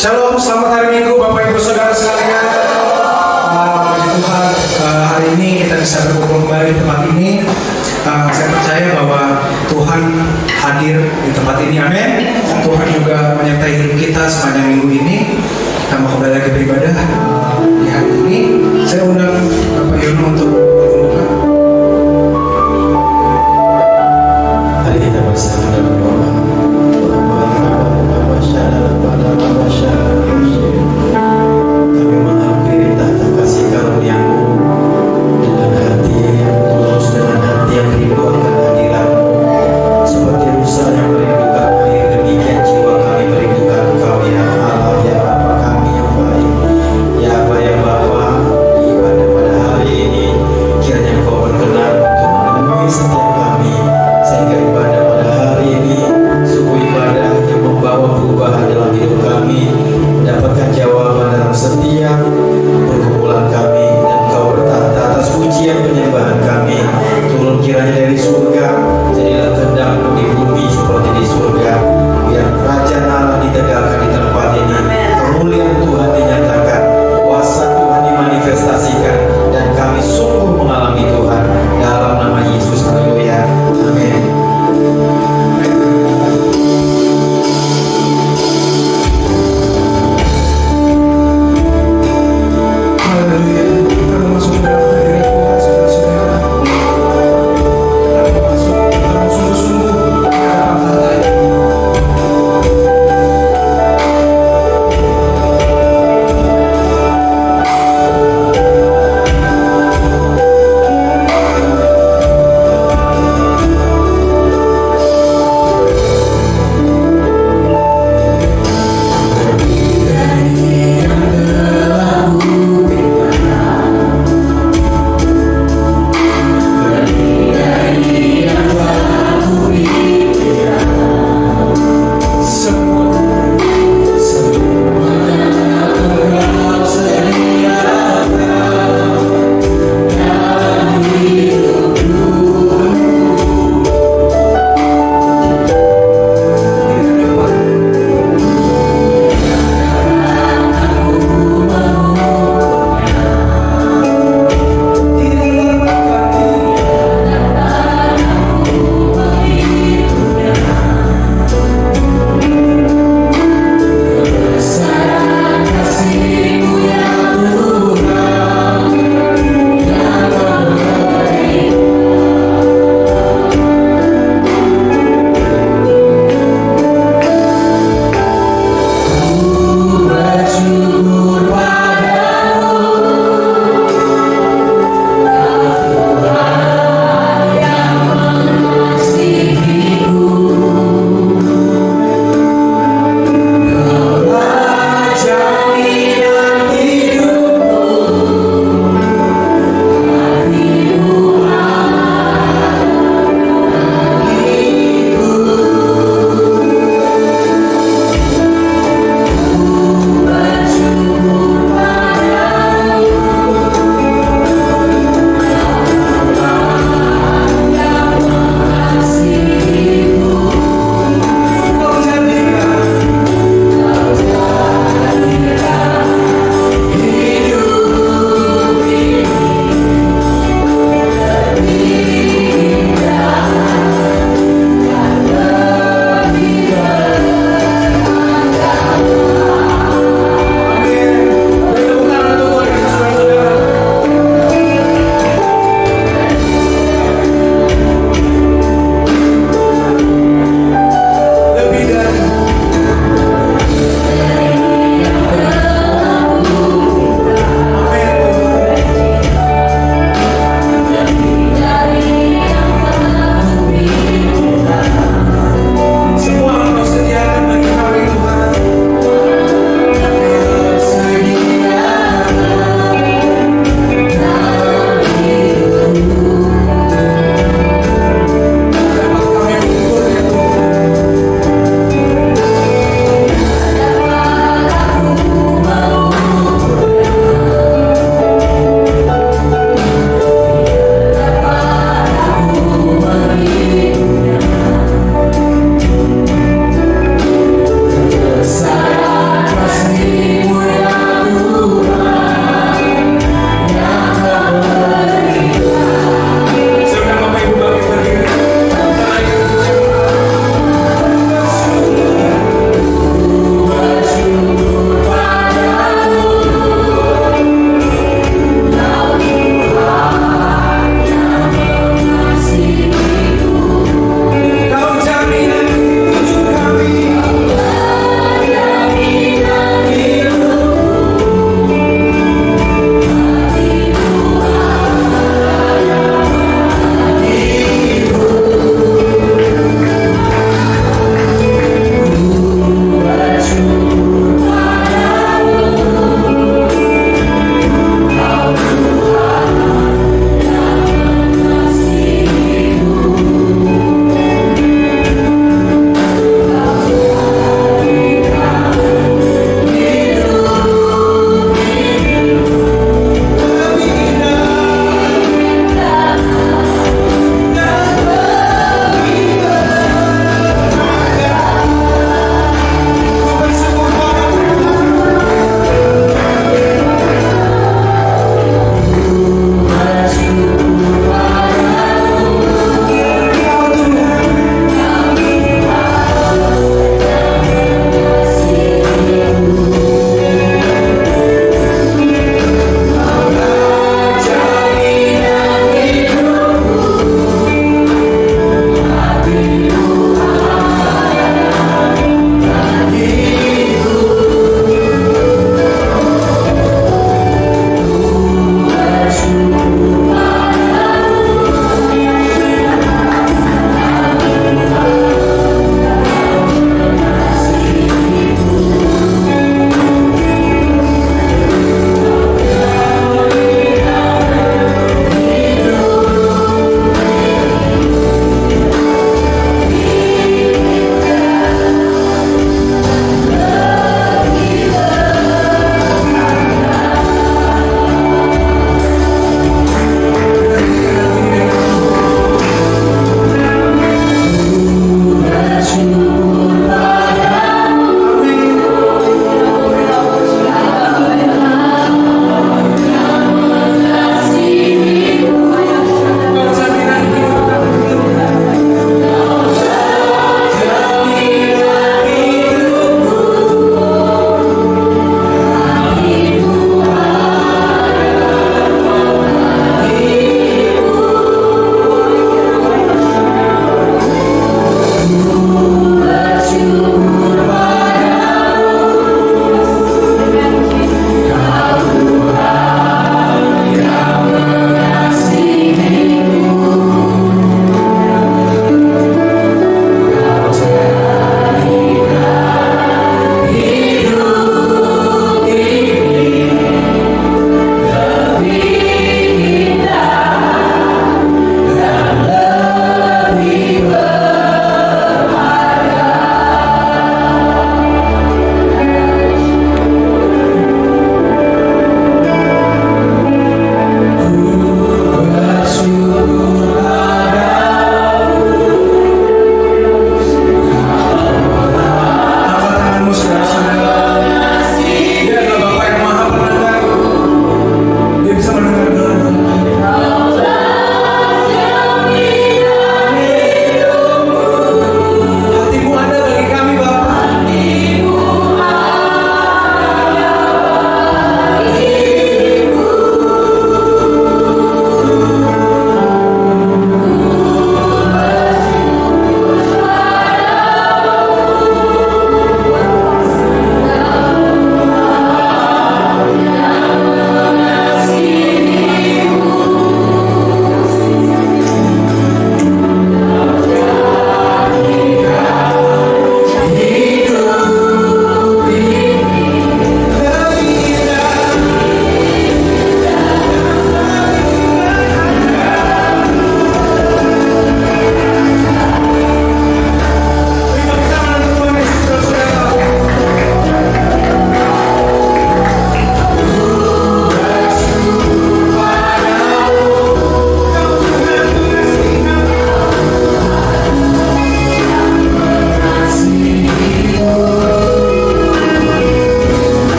Shalom, selamat hari Minggu Bapak Ibu Saudara sekalian. Puji Tuhan, hari ini kita bisa berkumpul kembali di tempat ini. Saya percaya bahwa Tuhan hadir di tempat ini, amin. Tuhan juga menyertai hidup kita sepanjang minggu ini. Kita mau kembali lagi beribadah di hari ini. Saya undang Bapak Yono untuk berdoa. Hari kita bersama berdoa. Kami menghampiri tahta kasih karunia-Mu dengan hati yang tulus, dengan hati yang rindu akan hadirat-Mu. Seperti rusa yang merindukan air, demikian jiwa kami merindukan Engkau, ya Allah, ya Bapa kami yang baik, ya Aba, ya Bapa. Ibadah pada hari ini kiranya Engkau berkenan untuk memenuhi setiap kami, sehingga ibadah pada hari ini sungguh ibadah yang membawa perubahan dalam hidup kami, mendapatkan jawaban dalam setiap pergumulan kami, dan Kau bertahta atas pujian penyembahan kami. Turun kiranya dari surga, jadilah kehendak-Mu di bumi seperti di surga. Biar kerajaan Allah ditegakkan di tempat ini, kemuliaan Tuhan dinyatakan, kuasa Tuhan dimanifestasikan, dan kami sungguh mengalami Tuhan dalam nama Yesus. Haleluya, amin. Haleluya. Kita masuk ke dalam hadirat Tuhan, saudara-saudara. Kita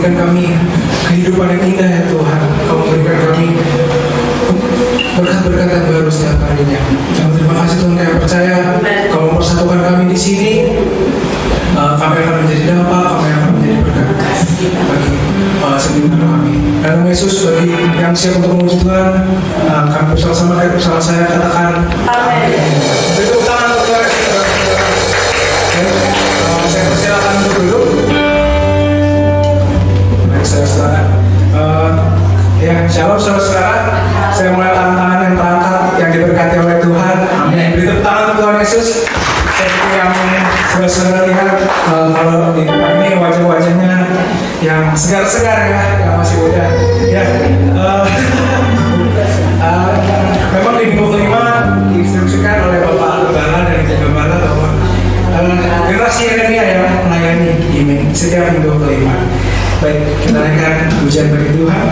memberikan kami kehidupan yang indah ya Tuhan. Kau memberikan kami berkat-berkat yang baru setiap harinya. Terima kasih Tuhan, kami percaya Kau mempersatukan kami di sini. Kami akan menjadi dampak, kami akan menjadi berkat bagi setiap kami. Dalam Yesus, bagi yang siap untuk memuji Tuhan, kami bersama-sama dari usaha saya katakan amin. Beri tangan untuk Tuhan. Saya persilakan untuk duduk. Baik, saudara-saudara. Ya, shalom saudara-saudara. Saya mulai tangan-tangan yang terangkat yang diberkati oleh Tuhan. Amin. Beri tepuk tangan untuk Tuhan Yesus. Seperti yang saudara-saudara lihat, kalau di depan ini wajah-wajahnya yang segar-segar ya, yang masih muda. Ya, memang di minggu kelima diinstruksikan oleh Bapak Gembala dan Ibu Gembala bahwa generasi Yeremia yang melayani di setiap minggu kelima. Baik, kita naikkan pujian bagi Tuhan.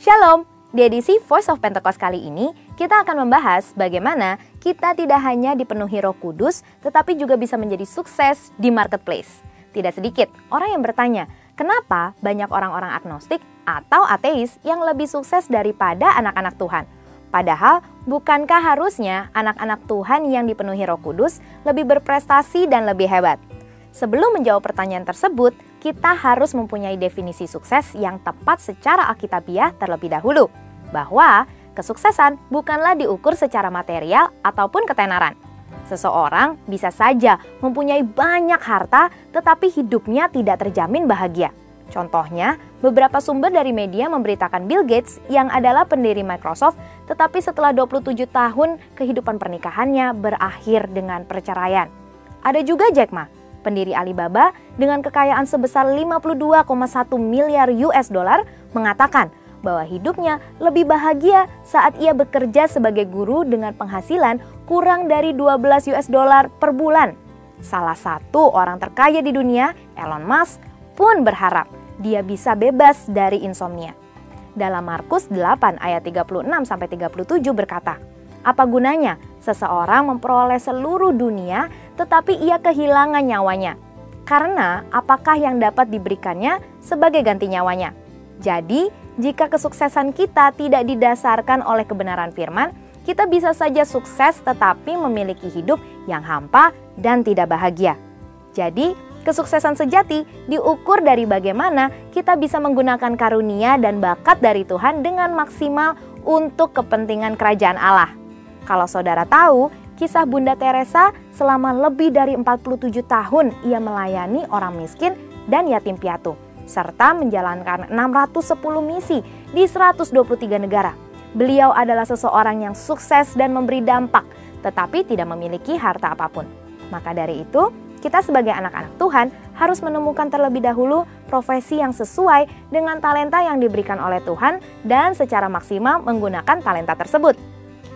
Shalom! Di edisi Voice of Pentecost kali ini, kita akan membahas bagaimana kita tidak hanya dipenuhi Roh Kudus, tetapi juga bisa menjadi sukses di marketplace. Tidak sedikit orang yang bertanya, kenapa banyak orang-orang agnostik atau ateis yang lebih sukses daripada anak-anak Tuhan? Padahal, bukankah harusnya anak-anak Tuhan yang dipenuhi Roh Kudus lebih berprestasi dan lebih hebat? Sebelum menjawab pertanyaan tersebut, kita harus mempunyai definisi sukses yang tepat secara alkitabiah terlebih dahulu, bahwa kesuksesan bukanlah diukur secara material ataupun ketenaran. Seseorang bisa saja mempunyai banyak harta, tetapi hidupnya tidak terjamin bahagia. Contohnya, beberapa sumber dari media memberitakan Bill Gates yang adalah pendiri Microsoft, tetapi setelah 27 tahun kehidupan pernikahannya berakhir dengan perceraian. Ada juga Jack Ma, pendiri Alibaba dengan kekayaan sebesar 52,1 miliar US dollar, mengatakan bahwa hidupnya lebih bahagia saat ia bekerja sebagai guru dengan penghasilan kurang dari 12 US dollar per bulan. Salah satu orang terkaya di dunia, Elon Musk, pun berharap dia bisa bebas dari insomnia. Dalam Markus 8 ayat 36-37 berkata, apa gunanya seseorang memperoleh seluruh dunia tetapi ia kehilangan nyawanya? Karena apakah yang dapat diberikannya sebagai ganti nyawanya? Jadi, jika kesuksesan kita tidak didasarkan oleh kebenaran firman, kita bisa saja sukses tetapi memiliki hidup yang hampa dan tidak bahagia. Jadi, kesuksesan sejati diukur dari bagaimana kita bisa menggunakan karunia dan bakat dari Tuhan dengan maksimal untuk kepentingan kerajaan Allah. Kalau saudara tahu, kisah Bunda Teresa selama lebih dari 47 tahun ia melayani orang miskin dan yatim piatu, serta menjalankan 610 misi di 123 negara. Beliau adalah seseorang yang sukses dan memberi dampak, tetapi tidak memiliki harta apapun. Maka dari itu, kita sebagai anak-anak Tuhan harus menemukan terlebih dahulu profesi yang sesuai dengan talenta yang diberikan oleh Tuhan dan secara maksimal menggunakan talenta tersebut.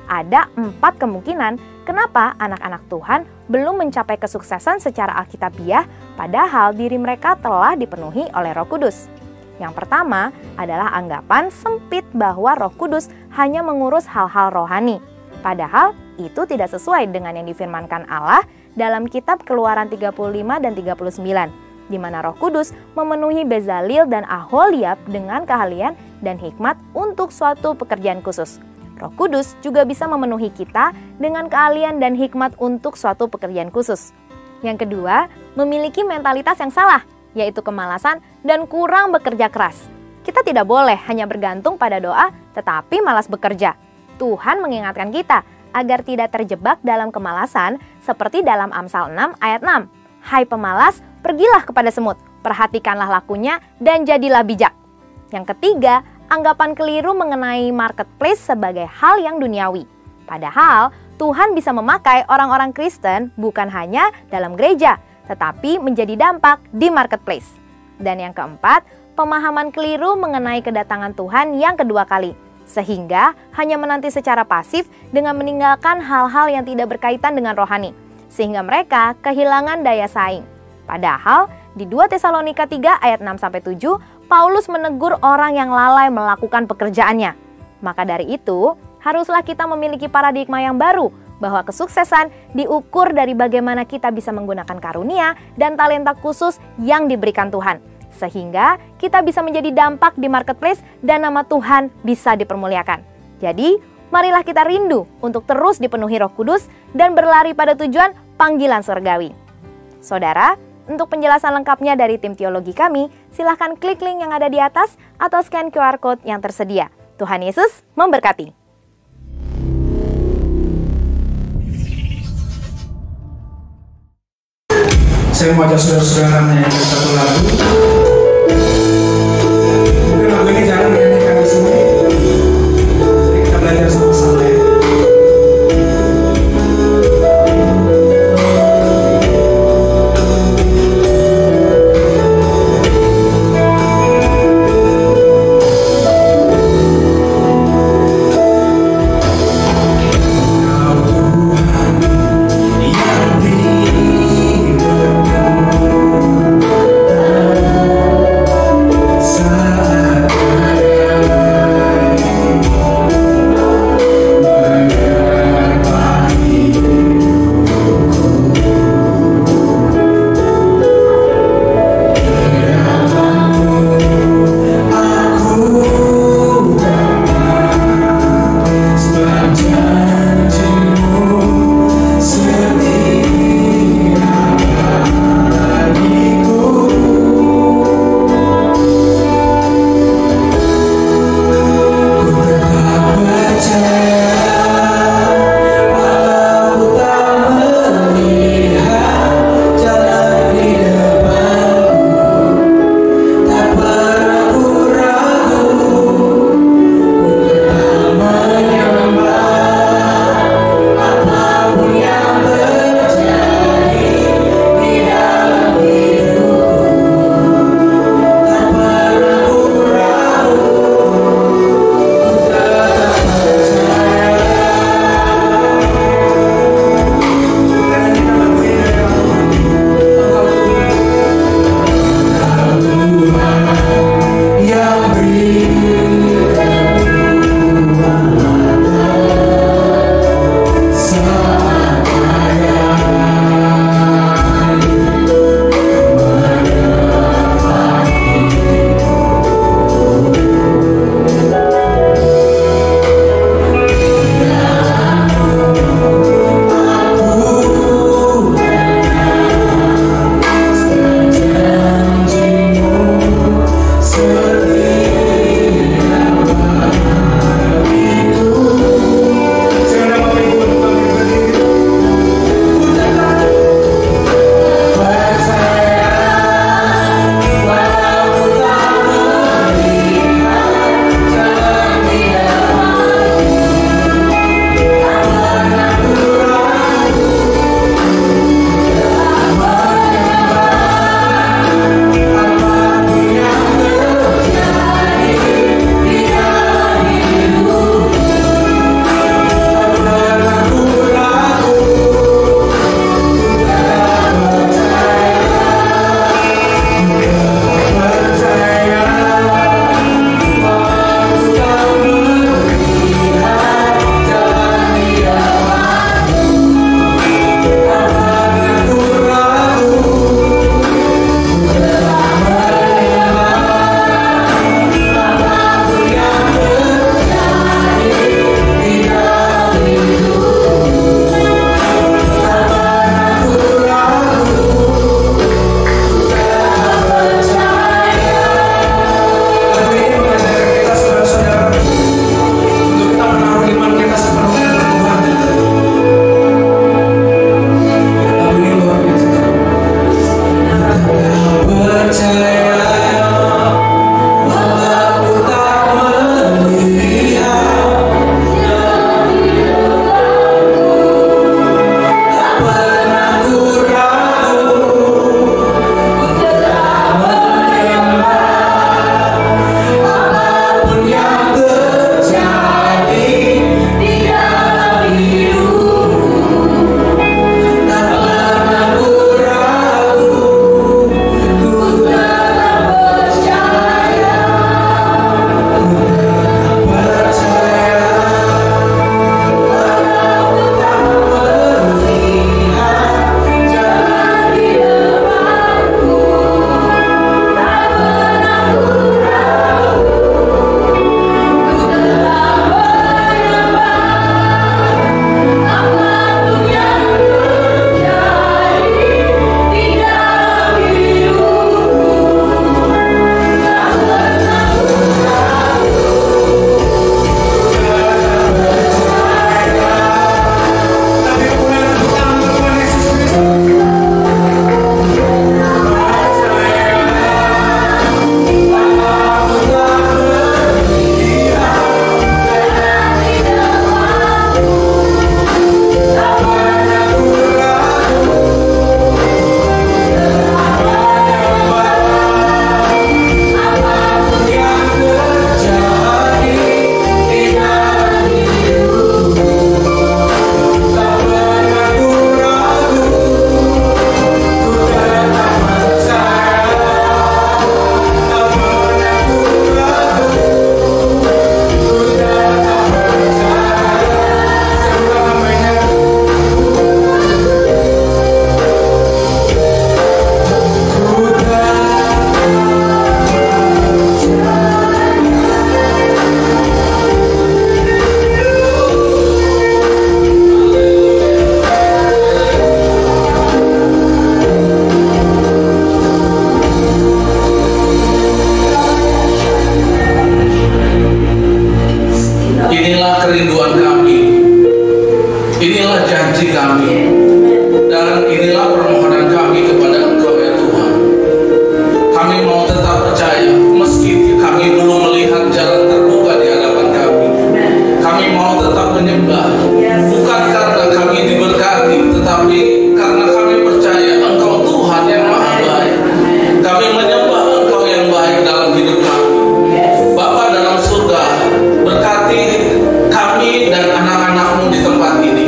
Ada 4 kemungkinan kenapa anak-anak Tuhan belum mencapai kesuksesan secara alkitabiah padahal diri mereka telah dipenuhi oleh Roh Kudus. Yang pertama adalah anggapan sempit bahwa Roh Kudus hanya mengurus hal-hal rohani. Padahal itu tidak sesuai dengan yang difirmankan Allah dalam kitab Keluaran 35 dan 39, di mana Roh Kudus memenuhi Bezalel dan Aholiab dengan keahlian dan hikmat untuk suatu pekerjaan khusus. Roh Kudus juga bisa memenuhi kita dengan keahlian dan hikmat untuk suatu pekerjaan khusus. Yang kedua, memiliki mentalitas yang salah, yaitu kemalasan dan kurang bekerja keras. Kita tidak boleh hanya bergantung pada doa, tetapi malas bekerja. Tuhan mengingatkan kita agar tidak terjebak dalam kemalasan seperti dalam Amsal 6 ayat 6. Hai pemalas, pergilah kepada semut, perhatikanlah lakunya dan jadilah bijak. Yang ketiga, anggapan keliru mengenai marketplace sebagai hal yang duniawi. Padahal, Tuhan bisa memakai orang-orang Kristen bukan hanya dalam gereja, tetapi menjadi dampak di marketplace. Dan yang keempat, pemahaman keliru mengenai kedatangan Tuhan yang kedua kali, sehingga hanya menanti secara pasif dengan meninggalkan hal-hal yang tidak berkaitan dengan rohani, sehingga mereka kehilangan daya saing. Padahal, di 2 Tesalonika 3 ayat 6-7, Paulus menegur orang yang lalai melakukan pekerjaannya. Maka dari itu, haruslah kita memiliki paradigma yang baru bahwa kesuksesan diukur dari bagaimana kita bisa menggunakan karunia dan talenta khusus yang diberikan Tuhan. Sehingga kita bisa menjadi dampak di marketplace dan nama Tuhan bisa dipermuliakan. Jadi, marilah kita rindu untuk terus dipenuhi Roh Kudus dan berlari pada tujuan panggilan surgawi. Saudara, untuk penjelasan lengkapnya dari tim teologi kami, silahkan klik link yang ada di atas atau scan QR Code yang tersedia. Tuhan Yesus memberkati. Saya mau ajak saudara-saudara menyanyikan satu lagu. Mungkin lagu ini jarang dinyanyikan di sini. Jadi kita belajar sama-sama ya. Yang kerinduan kami, inilah janji kami, dan inilah permohonan kami kepada Engkau ya Tuhan. Kami mau tetap percaya meski kami belum melihat jalan terbuka di hadapan kami. Kami mau tetap menyembah, bukan karena kami diberkati, tetapi karena kami percaya Engkau Tuhan yang maha baik. Kami menyembah Engkau yang baik dalam hidup kami. Bapa dalam surga, berkati kami dan anak-anak-Mu di tempat ini,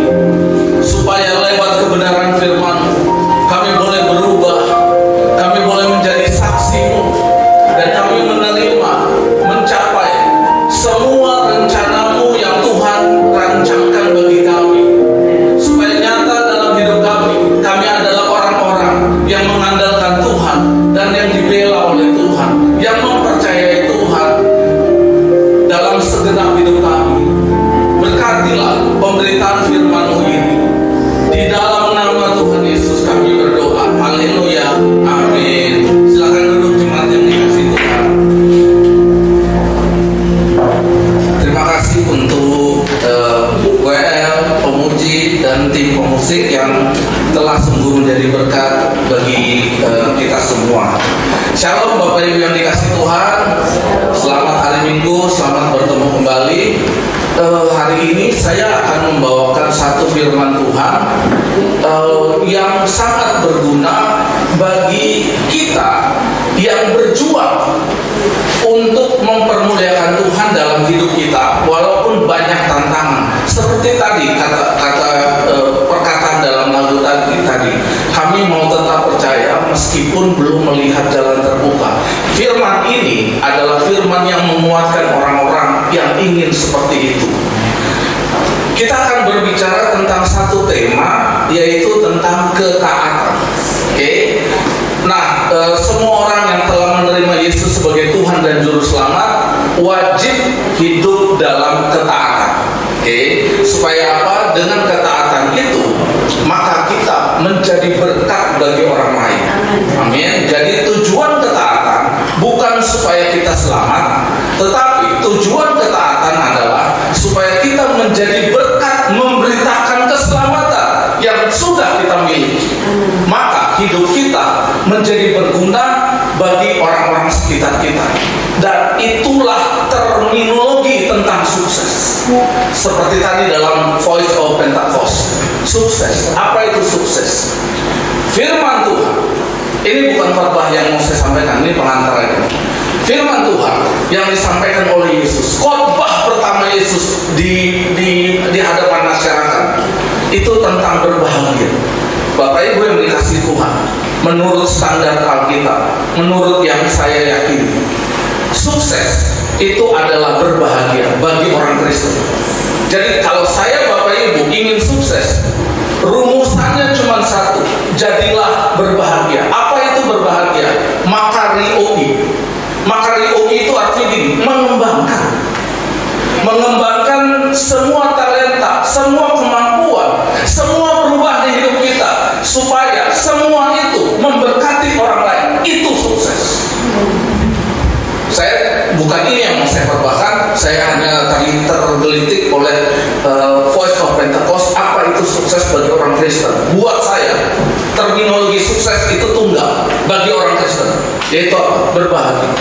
supaya lewat kebenaran firman kami boleh berubah, kami boleh menjadi saksi-Mu, dan kami menerima, mencapai semua rencana-Mu yang Tuhan rancangkan bagi kami, supaya nyata dalam hidup kami. Kami adalah orang-orang yang mengandalkan Tuhan dan yang dibela oleh Tuhan, yang mempercayai Tuhan dalam segenap hidup kami. Berkatilah pemberitaan firman-Mu ini. Di dalam nama Tuhan Yesus kami berdoa. Haleluya. Amin. Silakan duduk jemaat yang dikasihi Tuhan. Terima kasih untuk WL, pemuji, dan tim pemusik yang telah sungguh menjadi berkat bagi kita semua. Shalom Bapak Ibu yang dikasihi Tuhan. Selamat hari Minggu, selamat bertemu kembali. Hari ini saya akan membawakan satu firman Tuhan yang sangat berguna bagi kita yang berjuang untuk mempermuliakan Tuhan dalam hidup kita, walaupun banyak tantangan. Seperti tadi kata perkataan dalam lagu tadi, kami mau tetap percaya meskipun belum melihat jalan terbuka. Firman ini adalah firman yang menguatkan orang-orang yang ingin seperti itu. Kita akan berbicara tentang satu tema, yaitu tentang ketaatan. Oke? Nah, semua orang yang telah menerima Yesus sebagai Tuhan dan Juru Selamat wajib hidup dalam ketaatan. Oke? Supaya apa? Dengan ketaatan itu, maka kita menjadi berkat bagi orang lain. Amin. Jadi tujuan ketaatan bukan supaya kita selamat, tetapi tujuan ketaatan adalah supaya kita menjadi berkat, memberitakan keselamatan yang sudah kita miliki. Maka hidup kita menjadi berguna bagi orang-orang sekitar kita. Dan itulah terminologi tentang sukses. Seperti tadi dalam Voice of Pentecost. Sukses. Apa itu sukses? Firman Tuhan. Ini bukan khotbah yang mau saya sampaikan, ini pengantarnya. Firman Tuhan yang disampaikan oleh Yesus, khotbah pertama Yesus di hadapan masyarakat, itu tentang berbahagia. Bapak Ibu yang dikasihi Tuhan, menurut standar Alkitab, menurut yang saya yakini, sukses itu adalah berbahagia bagi orang Kristen. Jadi kalau saya Bapak Ibu ingin sukses, rumusannya cuma satu, jadilah berbahagia. Apa itu berbahagia? Makarioi. Makarioi itu artinya gini, mengembangkan semua talenta, semua kemampuan, semua berubah di hidup kita, supaya semua itu memberkati orang lain. Itu sukses. Saya bukan ini yang mau saya khotbahkan, saya hanya tadi tergelitik oleh Voice of Pentecost. Apa itu sukses bagi orang Kristen? Buat saya, terminologi sukses itu tunggal bagi orang Kristen, yaitu berbahagia.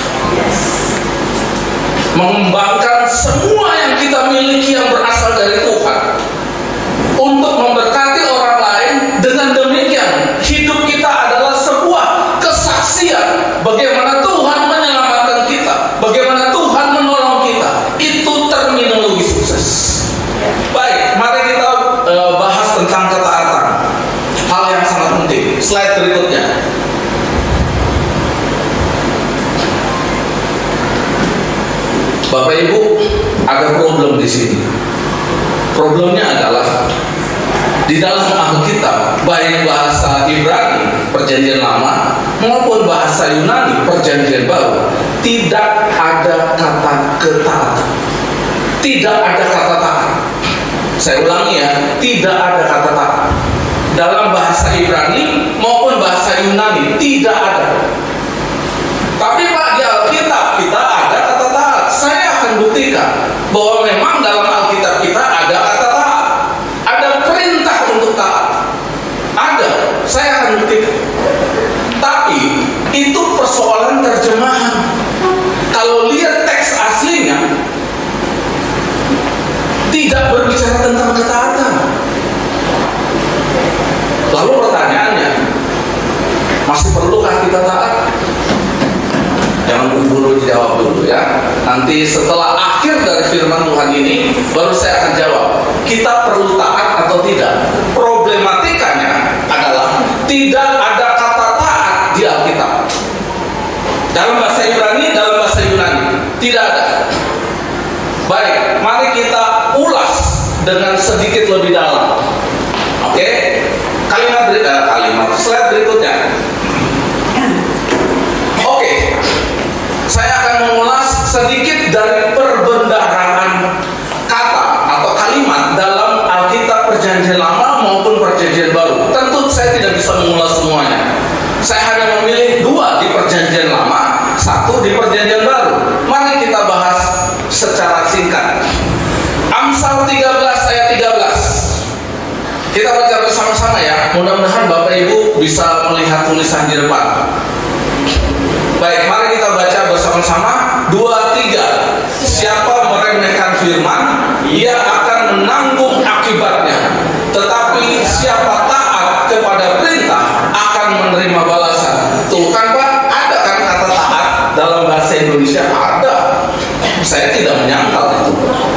Mengembangkan semua yang kita miliki yang berasal dari Tuhan untuk memberkati orang lain. Dengan demikian, hidup kita adalah sebuah kesaksian bagaimana Tuhan menyelamatkan kita, bagaimana Tuhan menolong kita. Itu terminologi sukses. Baik, mari kita bahas tentang ketaatan. Hal yang sangat penting. Slide berikutnya. Bapak Ibu, ada problem di sini. Problemnya adalah di dalam Alkitab, baik bahasa Ibrani Perjanjian Lama maupun bahasa Yunani Perjanjian Baru, tidak ada kata ketaatan. Tidak ada kata taat. Saya ulangi ya, tidak ada kata taat. Dalam bahasa Ibrani maupun bahasa Yunani tidak ada. Tapi Pak, di Alkitab kita ada kata taat. Saya akan buktikan bahwa memang dalam Alkitab kita Masih perlukah kita taat? Jangan buru-buru dijawab dulu ya. Nanti setelah akhir dari firman Tuhan ini, baru saya akan jawab. Kita perlu taat atau tidak? Problematikanya adalah tidak ada kata taat di Alkitab. Dalam bahasa Ibrani, dalam bahasa Yunani, tidak ada. Baik, mari kita ulas dengan sedikit lebih dalam. Oke? Kalimat slide berikutnya. Oke. Saya akan mengulas sedikit dari perbendaharaan kata atau kalimat dalam Alkitab Perjanjian Lama maupun Perjanjian Baru. Tentu saya tidak bisa mengulas semuanya. Saya hanya memilih 2 di Perjanjian Lama, 1 di Perjanjian Baru. Mari kita bahas secara singkat. Amsal 13 ayat 13. Kita baca bersama-sama ya. Mudah-mudahan Bapak Ibu bisa melihat tulisan di depan. Baik, mari kita baca bersama-sama. 2, 3. Siapa meremehkan firman, ia akan menanggung akibatnya. Tetapi siapa taat kepada perintah akan menerima balasan. Tuh kan Pak, ada kan kata taat dalam bahasa Indonesia? Ada. Saya tidak menyangkal itu.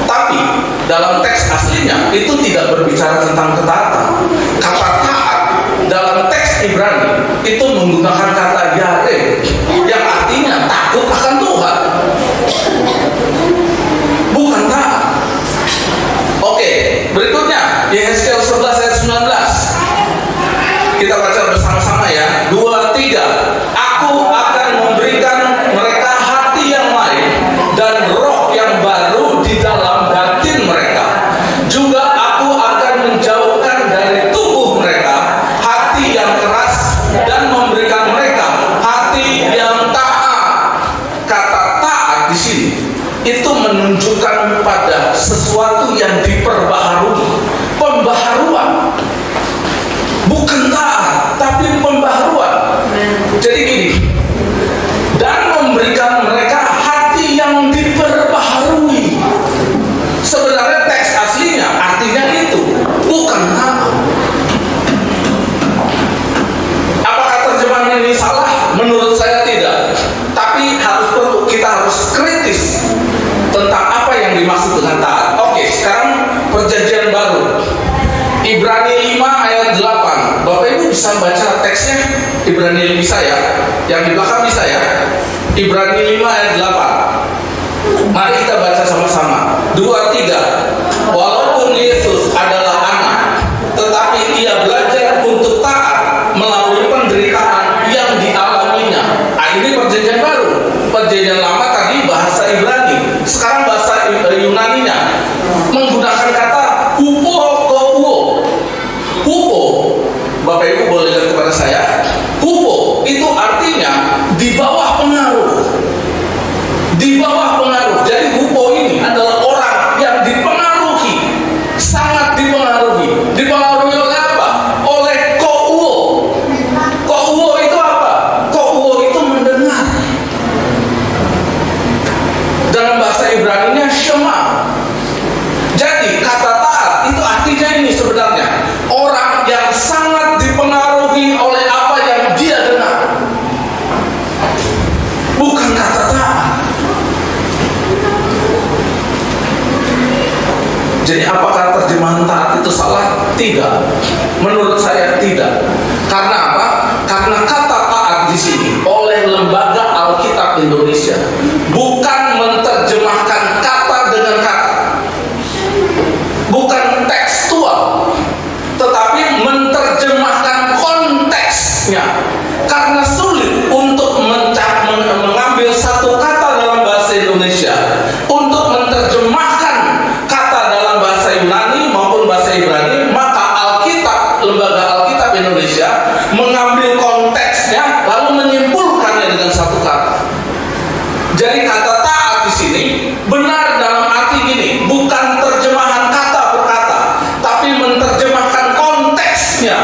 Tapi dalam teks aslinya itu tidak berbicara tentang ketaatan. Kata taat dalam teks Ibrani itu menggunakan kata yare, yang artinya takut akan Tuhan, bukan taat. Oke, berikutnya Yehezkiel 11 ayat 19. Kita baca bersama-sama ya. 2, 3. Aku akan memberikan mereka hati yang lain dan roh yang baru di dalam batin mereka. Juga aku akan menjauhkan dari tubuh mereka hati yang keras dan memberikan mereka hati yang taat. Kata taat di sini itu menunjukkan pada sesuatu yang diperbaharui, pembaharuan. Bukan taat, tapi pembaharuan. Jadi gini, dan memberikan mereka hati yang diperbaharui. Sebenarnya teks aslinya artinya itu, bukan taat. Apakah terjemahan ini salah? Menurut saya tidak. Tapi kita harus kritis tentang apa yang dimaksud dengan taat. Oke, sekarang Perjanjian Baru. Ibrani 5 ayat 8. Bapak Ibu bisa baca teksnya? Ibrani bisa ya? Yang di belakang bisa ya? Ibrani 5 ayat 8. Mari kita baca sama-sama. 2, 3. Walaupun Yesus adalah anak, tetapi ia belajar untuk taat melalui penderitaan yang dialaminya. Ini Perjanjian Baru. Perjanjian Lama tadi bahasa Ibrani, sekarang bahasa Yunaninya menggunakan kata hupo. Hupo, Bapak Ibu boleh lihat kepada saya. Hupo itu artinya di bawah pengaruh. Di bawah pengaruh. Jadi hupo ini adalah orang yang dipengaruhi, sangat dipengaruhi. Dipengaruhi oleh apa? Oleh kouo. Kouo itu apa? Kouo itu mendengar. Dalam bahasa Ibraninya shema. Jadi kata taat itu artinya ini sebenarnya orang yang sangat dipengaruhi oleh apa yang dia dengar, bukan kata taat. Jadi apakah terjemahan taat itu salah? Tidak. Menurut saya tidak. Karena apa? Karena kata taat di sini oleh Lembaga Alkitab Indonesia bukan menerjemahkan kata dengan kata, bukan tekstual, tetapi menerjemahkan konteksnya. Karena sulit untuk mengambil satu kata dalam bahasa Indonesia untuk menerjemahkan kata dalam bahasa Yunani maupun bahasa Ibrani, maka Alkitab, Lembaga Alkitab Indonesia mengambil konteksnya lalu menyimpulkannya dengan satu kata. Jadi kata taat di sini benar dalam arti gini, bukan terjemahan kata per kata, tapi menerjemahkan konteksnya.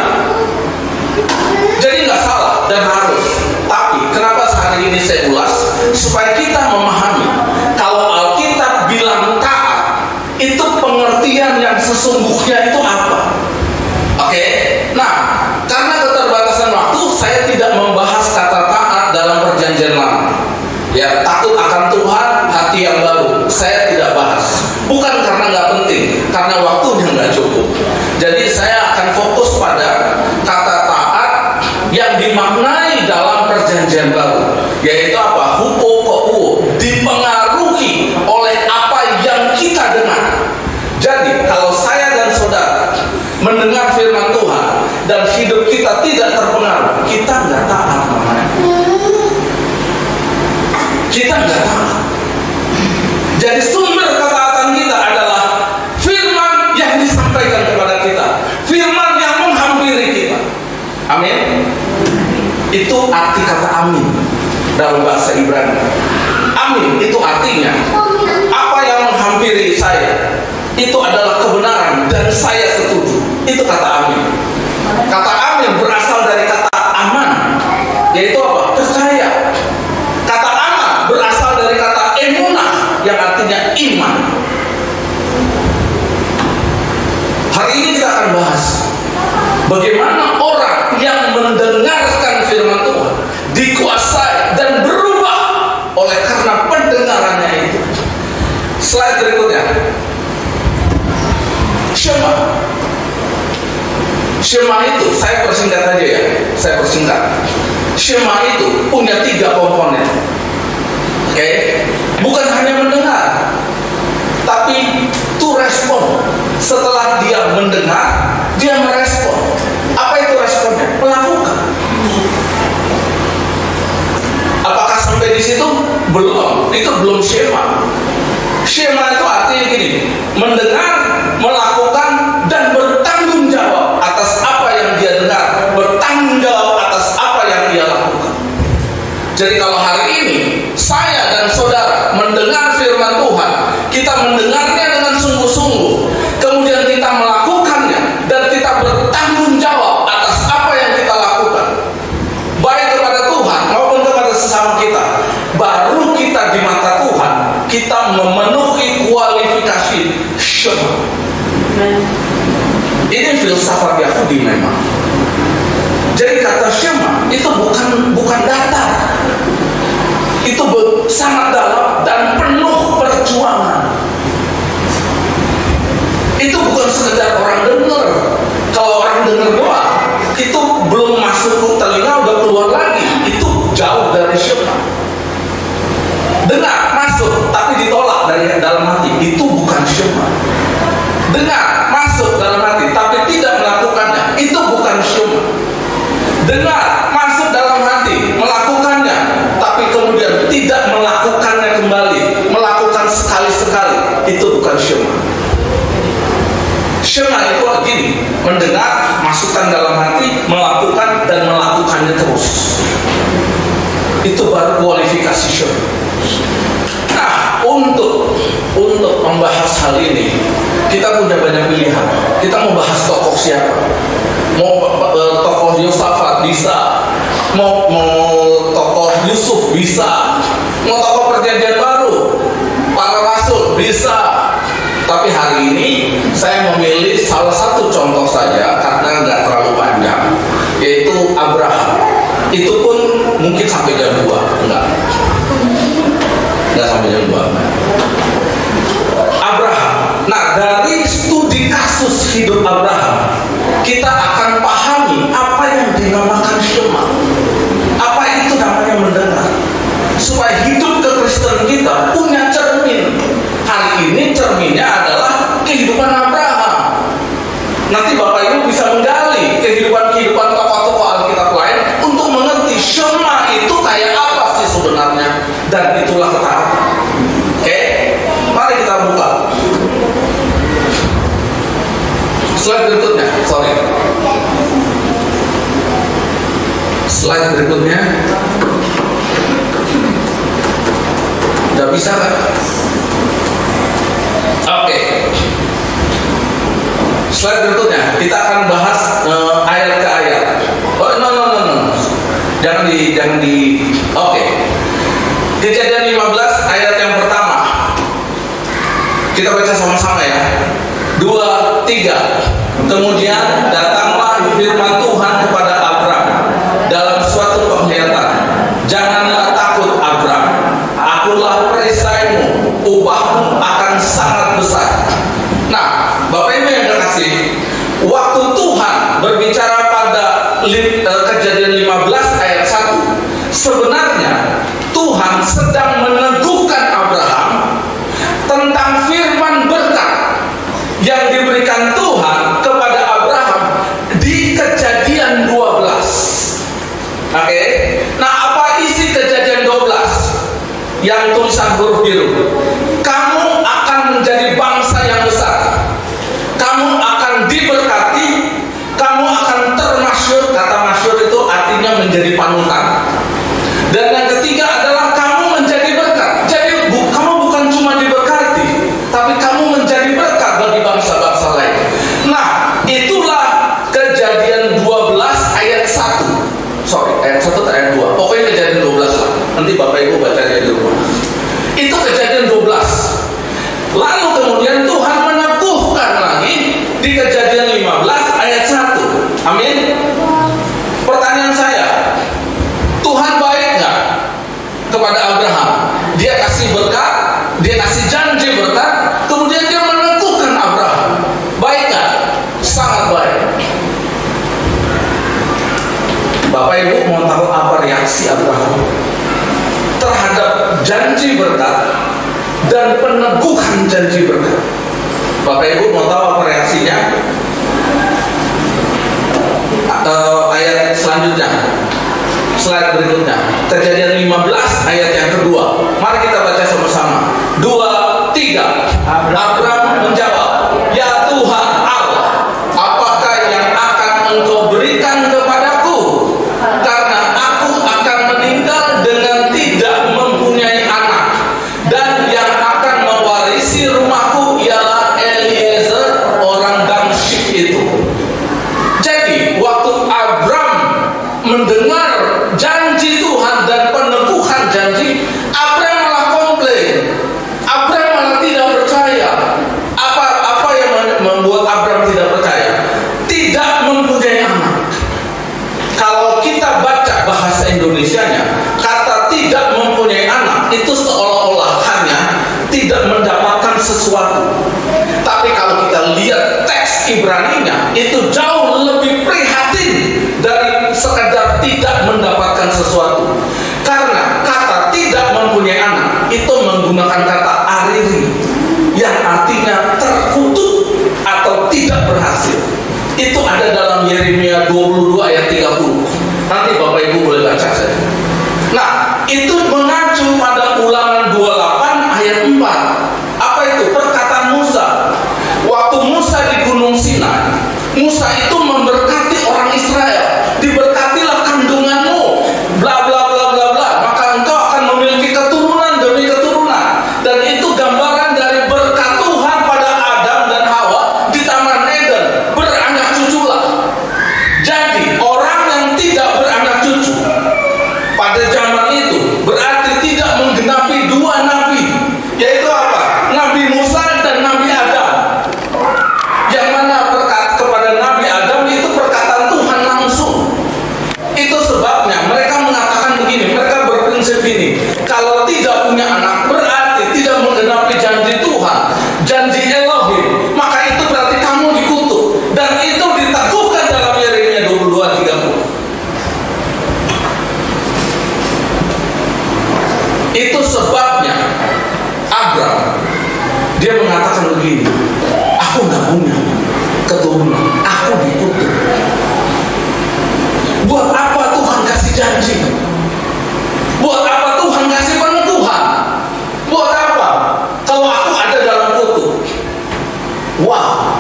Jadi nggak salah dan harus. Tapi kenapa hari ini saya ulas? Supaya kita memahami kalau Alkitab bilang taat, itu pengertian yang sesungguhnya itu apa. Oke? Nah, karena keterbatasan waktu, saya tidak membahas saya tidak bahas. Bukan karena nggak penting, karena waktunya nggak cukup. Jadi saya akan fokus pada kata taat yang dimaknai dalam perjanjian baru, yaitu apa? Hupokou, dipengaruhi oleh apa yang kita dengar. Jadi kalau saya dan saudara mendengar firman Tuhan dan hidup kita tidak terpengaruh, kita nggak taat namanya. Kita nggak taat. Jadi sumber ketaatan kita adalah firman yang disampaikan kepada kita, firman yang menghampiri kita. Amin. Itu arti kata amin dalam bahasa Ibrani. Amin itu artinya apa yang menghampiri saya itu adalah kebenaran dan saya setuju. Itu kata amin. Kata amin berasal dari kata aman, yaitu apa? Percaya. Kata aman berasal dari kata emunah, yang artinya iman. Hari ini kita akan bahas bagaimana orang yang mendengarkan firman Tuhan dikuasai dan berubah oleh karena pendengarannya itu. Slide berikutnya. Shema itu, saya persingkat aja ya, saya persingkat. Shema itu punya 3 komponen. Oke, bukan hanya mendengar, tapi to respon. Setelah dia mendengar, dia merespon. Apa itu responnya? Melakukan. Apakah sampai di situ? Belum. Itu belum shema. Shema itu artinya gini: mendengar, melakukan, dan bertanggung jawab atas apa yang dia dengar, bertanggung jawab atas apa yang dia lakukan. Jadi kalau hari ini saya dan saudara mendengar firman Tuhan, kita mendengarnya dengan sungguh-sungguh, kemudian kita melakukannya dan kita bertanggung jawab atas apa yang kita lakukan, baik kepada Tuhan maupun kepada sesama kita, baru kita di mata Tuhan kita memenuhi kualifikasi Shema. Ini filsafat Yahudi memang. Jadi kata Shema itu bukan datar. Itu sangat dalam dan penuh perjuangan. Itu bukan sekedar orang dengar. Kalau orang dengar doang, itu belum masuk ke telinga udah keluar lagi. Itu jauh dari Shema. Dengar, masuk, tapi ditolak dari dalam hati. Itu bukan Shema. Dengar, masuk dalam hati, tapi tidak melakukannya. Itu bukan Shema. Dengar, masuk dalam hati, melakukannya, tapi kemudian tidak melakukannya kembali, melakukan sekali-sekali. Itu bukan Shema. Shema itu begini: mendengar, masukkan dalam hati, melakukan, dan melakukannya terus. Itu baru kualifikasi Shema. Nah, untuk membahas hal ini, kita punya banyak pilihan. Kita mau bahas tokoh siapa? Mau tokoh Yosafat bisa, mau tokoh Yusuf bisa, mau tokoh perjanjian baru, para rasul bisa. Tapi hari ini saya memilih salah satu contoh saja karena nggak terlalu panjang, yaitu Abraham. Itu pun mungkin sampai jam 2, enggak sampai jam 2. Abraham. Nah, dari studi kasus hidup Abraham, kita akan pahami apa yang dinamakan Shema. Apa itu namanya mendengar. Supaya hidup kekristenan kita punya cermin. Hari ini cerminnya adalah kehidupan Abraham. Nanti Bapak Ibu bisa menggali kehidupan tokoh-tokoh Alkitab lain untuk mengerti Shema itu kayak apa sih sebenarnya. Dan itulah ketaatan. Oke? Mari kita buka slide berikutnya. Slide berikutnya. Udah bisa kan? Oke. Slide berikutnya kita akan bahas ayat ke ayat. Oh no. Jangan di. Oke. Kejadian 15 ayat yang pertama. Kita baca sama-sama ya. 2, 3. Kemudian datanglah firman Tuhan kepada Abram dalam suatu penglihatan. Janganlah takut Abram, akulah perisaimu, upahmu sebenarnya Tuhan sedang meneguhkan Abraham tentang firman berkat yang diberikan Tuhan kepada Abraham di Kejadian 12. Oke. Nah, apa isi Kejadian 12 yang tulisan huruf biru? Kamu akan menjadi bangsa yang besar. Kamu akan diberkati. Kamu akan termasyhur. Kata masyhur itu artinya menjadi panutan. Dan yang ketiga adalah kamu menjadi berkat. Jadi kamu bukan cuma diberkati, tapi kamu menjadi berkat bagi bangsa-bangsa lain. Nah, itulah Kejadian 12 ayat 1. Ayat 1 atau ayat 2. Pokoknya Kejadian 12 lah. Nanti Bapak Ibu bacanya di rumah. Itu Kejadian 12. Lalu kemudian Tuhan meneguhkan lagi di Kejadian 15 ayat 1. Amin. Pertanyaan saya, Tuhan baik nggak kepada Abraham? Dia kasih berkat, dia kasih janji berkat, kemudian dia meneguhkan Abraham. Baik nggak? Sangat baik. Bapak Ibu mau tahu apa reaksi Abraham terhadap janji berkat dan peneguhan janji berkat? Bapak Ibu mau tahu apa reaksinya? Ayat selanjutnya, slide berikutnya, Kejadian 15 ayat yang kedua. Mari kita baca sama-sama. 2, 3. Abraham menjawab, "Ya Tuhan Allah, apakah yang akan Engkau berikan kepadaku? Karena aku akan meninggal dengan tidak mempunyai anak, dan yang akan mewarisi rumahku ialah Eliezer orang Damsyik itu." Jadi waktu Abraham mendengar janji Tuhan dan peneguhan janji, Abraham malah komplain. Abraham malah tidak percaya. Apa yang membuat Abraham tidak percaya? Tidak mempunyai anak. Kalau kita baca bahasa Indonesianya, kata tidak mempunyai anak itu seolah-olah hanya tidak mendapatkan sesuatu. Tapi kalau kita lihat teks Ibraninya, itu jauh lebih prihatin dari sekedar tidak mendapatkan sesuatu. Karena kata tidak mempunyai anak itu menggunakan kata ariri, yang artinya terkutuk atau tidak berhasil. Itu ada dalam Yeremia 22 ayat 30. Nanti Bapak Ibu boleh baca saja. Nah, itu mengacu pada Ulangan 28 ayat 4. Apa itu? Perkataan Musa. Waktu Musa di Gunung Sinai, Musa itu memberkati orang Israel. Diberkatilah kandunganmu, bla bla bla bla bla, maka engkau akan memiliki keturunan demi keturunan. Dan itu gambaran dari berkat Tuhan pada Adam dan Hawa di Taman Eden. Beranak cuculah. Jadi orang yang tidak beranak cucu pada zaman itu berarti tidak menggenapi dua nabi, yaitu apa? Nabi Musa dan Nabi Adam. Yang mana berkat kepada Nabi Adam itu perkataan Tuhan langsung. Itu sebabnya mereka mengatakan begini, mereka berprinsip gini, kalau tidak punya anak berarti tidak menggenapi janji Tuhan, janji Elohim, maka itu berarti kamu dikutuk. Dan itu diteguhkan dalam Yeremia 22:30. Itu sebabnya Abraham dia mengatakan begini, aku nggak punya keturunan, aku dikutuk. Buat apa Tuhan kasih janji? Buat apa Tuhan kasih peneguhan? Buat apa kalau aku ada dalam kutuk? Wow.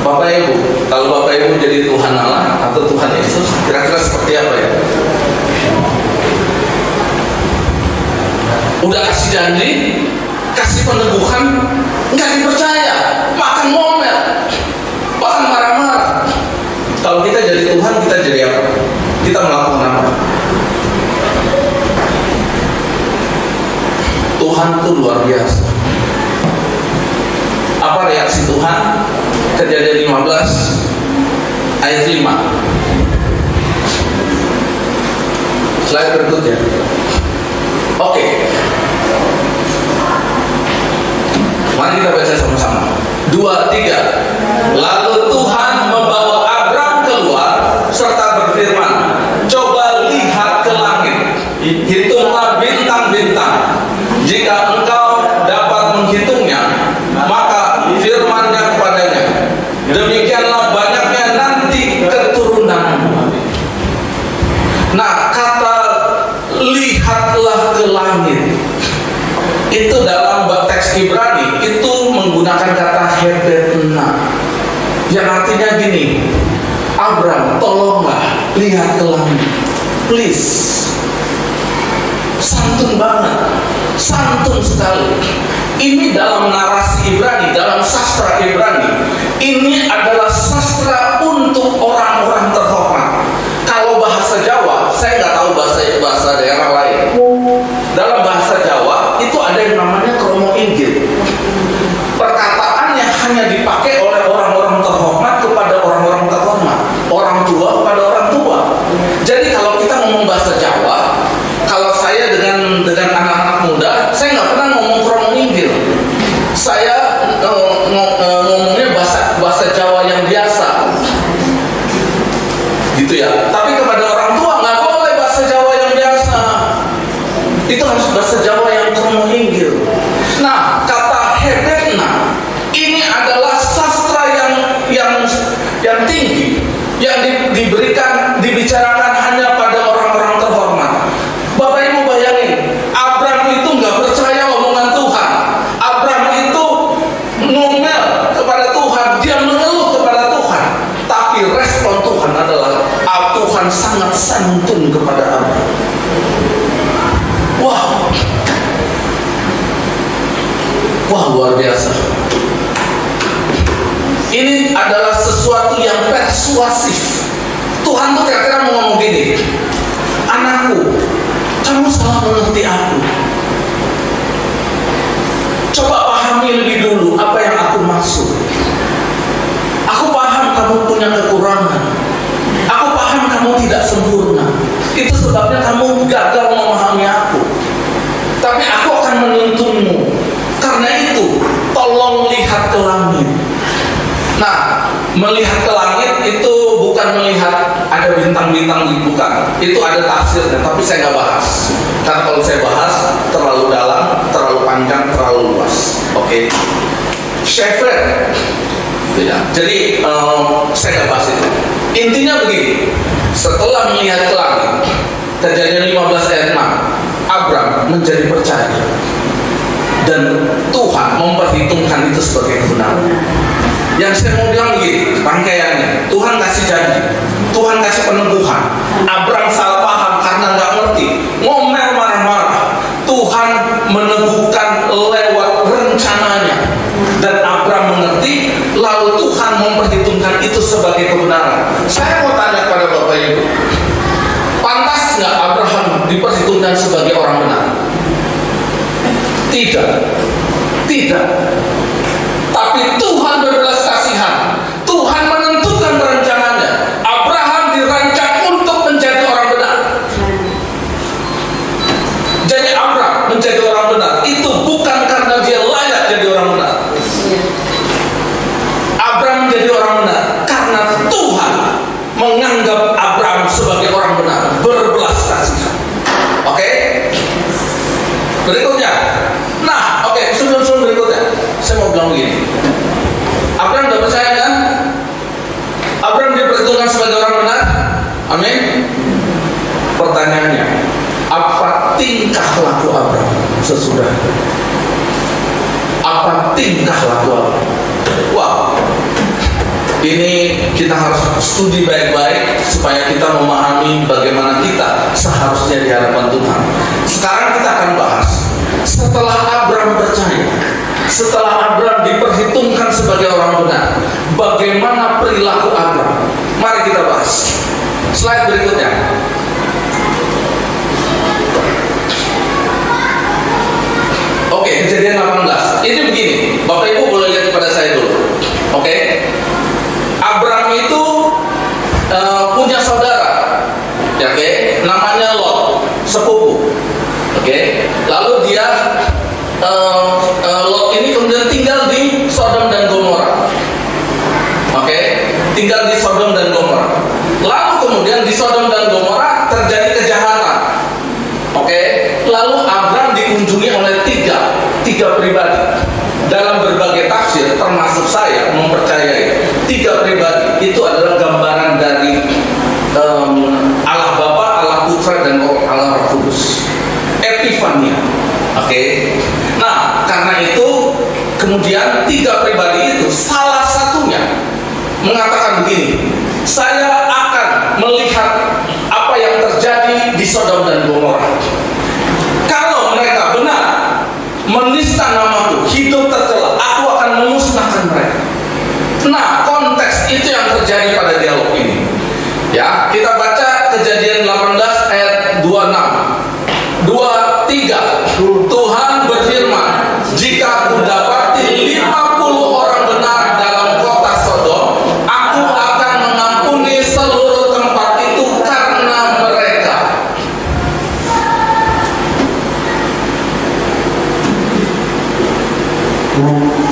Bapak Ibu, kalau Bapak Ibu jadi Tuhan Allah atau Tuhan Yesus, kira-kira seperti apa ya? Udah kasih janji, kasih peneguhan, nggak dipercaya, makan ngomel, bahkan marah-marah. Kalau kita jadi Tuhan, kita jadi apa? Kita melakukan apa? Tuhan itu luar biasa. Apa reaksi Tuhan? Kejadian 15 ayat 5. Slide berikutnya. Oke. Mari kita baca sama-sama. 2, 3. Lalu Tuhan membawa Abraham keluar serta berfirman, teks Ibrani itu menggunakan kata hebetna, yang artinya gini, Abram, tolonglah lihat ke langit, please. Santun banget, santun sekali. Ini dalam narasi Ibrani, dalam sastra Ibrani, ini adalah sastra untuk orang-orang terhormat. Kalau bahasa Jawa, saya nggak tahu bahasa daerah lain. Dalam bahasa Jawa itu ada yang namanya kromo inggil. Perkataan yang hanya dipakai oleh orang-orang terhormat kepada orang-orang terhormat, orang tua kepada orang tua. Jadi kalau kita ngomong bahasa Jawa, kalau saya dengan anak-anak muda, saya nggak pernah ngomong kromo inggil. Saya ngomongnya bahasa Jawa yang biasa, gitu ya. Tapi kepada orang tua nggak boleh bahasa Jawa yang biasa. Itu harus bahasa Jawa yang kromo inggil. Nah, kata hebetna ini adalah sastra yang tinggi, yang dibicarakan hanya pada orang-orang terhormat. Bapak Ibu bayangin, Abram itu nggak percaya omongan Tuhan. Abram itu ngomel kepada Tuhan, dia mengeluh kepada Tuhan. Tapi respon Tuhan adalah Tuhan sangat santun kepada Abram. Wah, luar biasa. Ini adalah sesuatu yang persuasif. Tuhan tuh kira-kira mau ngomong gini, anakku, kamu salah mengerti aku. Coba pahami lebih dulu apa yang aku maksud. Aku paham kamu punya kekurangan. Aku paham kamu tidak sempurna. Itu sebabnya kamu gagal memahami aku. Tapi aku akan menuntunmu. Karena itu, tolong lihat ke langit. Nah, melihat ke langit itu bukan melihat ada bintang-bintang, bukan. Itu ada tafsirnya, tapi saya nggak bahas. Karena kalau saya bahas, terlalu dalam, terlalu panjang, terlalu luas. Oke? Shepherd. Ya. Jadi, saya nggak bahas itu. Intinya begini, setelah melihat ke langit, Kejadian 15 ayat 6, Abram menjadi percaya. Dan Tuhan memperhitungkan itu sebagai kebenaran. Yang saya mau bilang begini, rangkaiannya, Tuhan kasih janji, Tuhan kasih peneguhan. Abram salah paham karena nggak ngerti, ngomel marah-marah. Tuhan meneguhkan lewat rencananya, dan Abram mengerti. Lalu Tuhan memperhitungkan itu sebagai kebenaran. Saya mau tanya kepada Bapak Ibu, pantas nggak Abraham diperhitungkan sebagai orang benar? Tidak, tidak. Tapi Tuhan berbelas kasihan. Tuhan menentukan rencananya. Abraham dirancang untuk menjadi orang benar. Jadi Abraham menjadi orang benar itu bukan karena dia layak jadi orang benar. Abraham menjadi orang benar karena Tuhan menganggap Abraham sebagai orang benar, berbelas kasihan. Oke? Berikutnya. Nah, oke, sebelum berikutnya, saya mau bilang begini. Abraham udah percaya kan? Abraham diperhitungkan sebagai orang benar. Amin. Pertanyaannya, apa tingkah laku Abraham sesudah? Apa tingkah laku Abraham? Wow. Ini kita harus studi baik-baik supaya kita memahami bagaimana kita seharusnya di hadapan Tuhan. Sekarang kita akan bahas setelah Abraham percaya, setelah Abraham diperhitungkan sebagai orang benar, bagaimana perilaku Abraham. Mari kita bahas. Slide berikutnya. Oke, Kejadian 18. Ini begini, Bapak Ibu boleh lihat kepada saya dulu. Oke. Abraham itu punya saudara, ya, oke, namanya Lot, sepupu, oke. Lalu dia Lot ini kemudian tinggal di Sodom dan Gomora, oke, tinggal di Sodom dan Gomora. Lalu kemudian di Sodom dan Gomora terjadi kejahatan, oke. Lalu Abraham dikunjungi oleh tiga pribadi. Dalam berbagai tafsir, termasuk saya mempercayai 3 pribadi itu adalah gambaran dari Allah Bapa, Allah Putra, dan Allah Roh Kudus. Epifania. Oke. Nah, karena itu kemudian 3 pribadi itu salah satunya mengatakan begini, saya akan melihat apa yang terjadi di Sodom dan Gomora. Kalau mereka benar menista namaku, hidup tercela, aku akan memusnahkan mereka. Nah, konteks itu yang terjadi pada dialog ini. Ya, kita baca Kejadian 18 ayat 26. 2-3. Tuhan berfirman, jika aku dapati 50 orang benar dalam kota Sodom, aku akan mengampuni seluruh tempat itu karena mereka.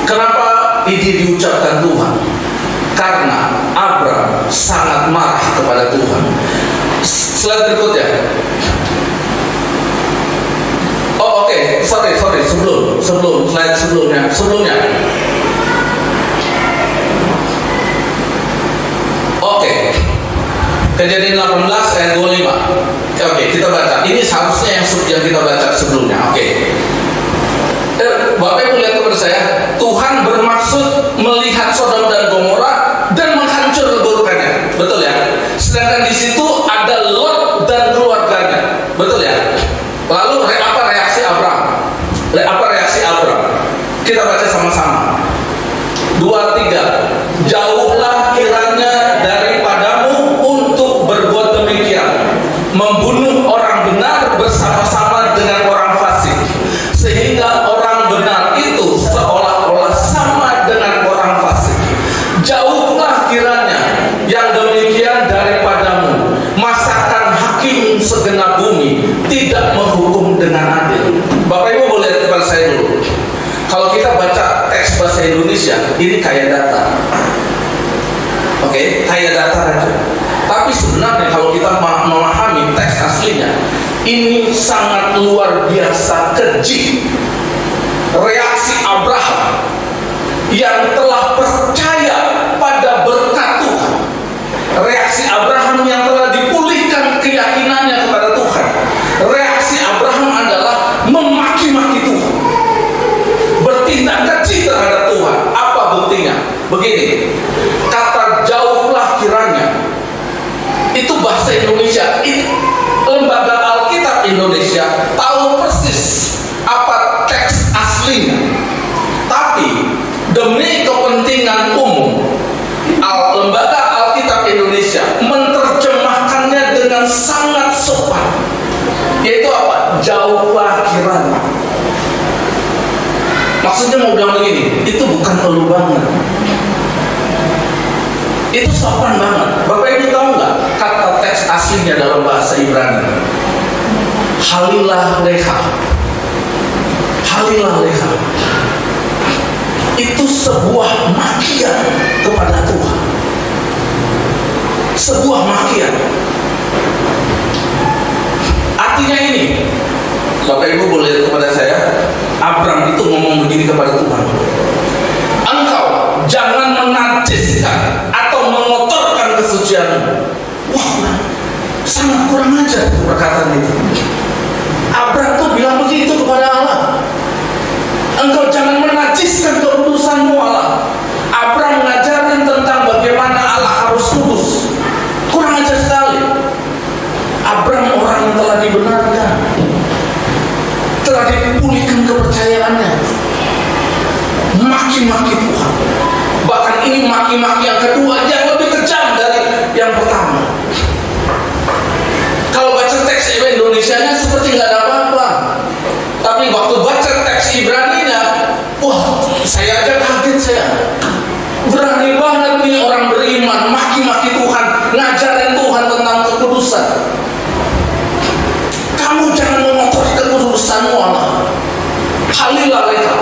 Kenapa ini diucapkan Tuhan? Karena Abram sangat marah kepada Tuhan. Slide berikutnya. Oh oke, sorry, sebelum slide sebelumnya. Oke. Kejadian 18 ayat 25. Oke, kita baca. Ini seharusnya yang kita baca sebelumnya. Oke. Bapak Ibu lihat kepada saya, Tuhan bermaksud melihat Sodom dan Gomora dan menghancur keburukannya, betul ya? Sedangkan di situ ada Lot dan keluarganya, betul ya? Lalu apa reaksi Abram? Kita baca sama-sama. 2-3. Jauhlah kiranya daripadamu untuk berbuat demikian, membunuh orang benar bersama-sama dengan orang fasik, sehingga orang benar itu seolah-olah sama dengan orang fasik. Jauhlah kiranya yang demikian daripadamu, masakan hakim segenap bumi tidak menghukum dengan adil. Bapak Ibu boleh lihat kepada saya dulu. Kalau kita baca teks bahasa Indonesia, ini kayak data. Oke, kayak data aja. Tapi sebenarnya kalau kita memahami teks aslinya, ini sangat luar biasa keji. Reaksi Abraham yang telah percaya pada berkat Tuhan, reaksi Abraham yang telah dipulihkan keyakinannya kepada Tuhan, reaksi Abraham adalah memaki-maki Tuhan, bertindak keji terhadap Tuhan. Apa buktinya? Begini, kata jauhlah kiranya itu bahasa Indonesia. Lembaga Alkitab Indonesia tahu persis apa teks aslinya, tapi demi kepentingan umum, Lembaga Alkitab Indonesia menerjemahkannya dengan sangat sopan, yaitu apa? Jauhlah kiranya. Maksudnya mau bilang begini, itu bukan elu banget, itu sopan banget. Bapak Ibu tahu nggak kata teks aslinya dalam bahasa Ibrani? Halilah leha. Itu sebuah makian kepada Tuhan, sebuah makian. Artinya ini, Bapak Ibu boleh lihat kepada saya, Abram itu ngomong begini kepada Tuhan, engkau jangan menajiskan atau mengotorkan kesucianmu. Wah, sangat kurang ajar perkataan itu. Abram tuh bilang begitu kepada Allah, engkau jangan menajiskan kekudusanmu Allah. Abram mengajarin tentang bagaimana Allah harus kudus. Kurang ajar sekali. Abram orang yang telah dibenarkan, telah dipulihkan kepercayaannya, maki-maki Tuhan. Bahkan ini maki-maki yang kedua yang lebih kejam dari yang pertama. Kalau baca teks Indonesianya seperti nggak ada apa-apa, tapi waktu baca teks Ibraninya, wah, saya aja kaget. Saya berani banget nih orang beriman maki-maki Tuhan, ngajarin Tuhan tentang kekudusan. Kamu jangan mengotori kekudusanmu Allah. Halilah leha.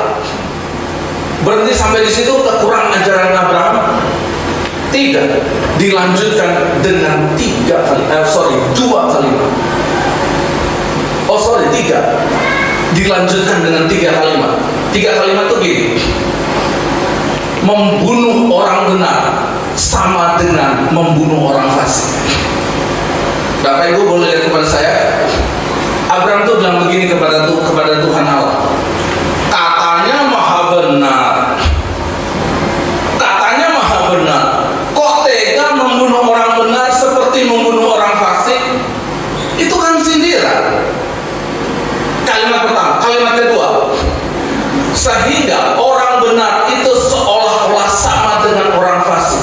Berhenti sampai di situ kekurangan ajaran Abraham? Tidak. Dilanjutkan dengan 2 kalimat. Tiga. Dilanjutkan dengan 3 kalimat. 3 kalimat itu gini: membunuh orang benar sama dengan membunuh orang fasik. Bapak Ibu boleh lihat kepada saya, Abram tuh bilang begini kepada Tuhan Allah, katanya maha benar, sehingga orang benar itu seolah-olah sama dengan orang fasik.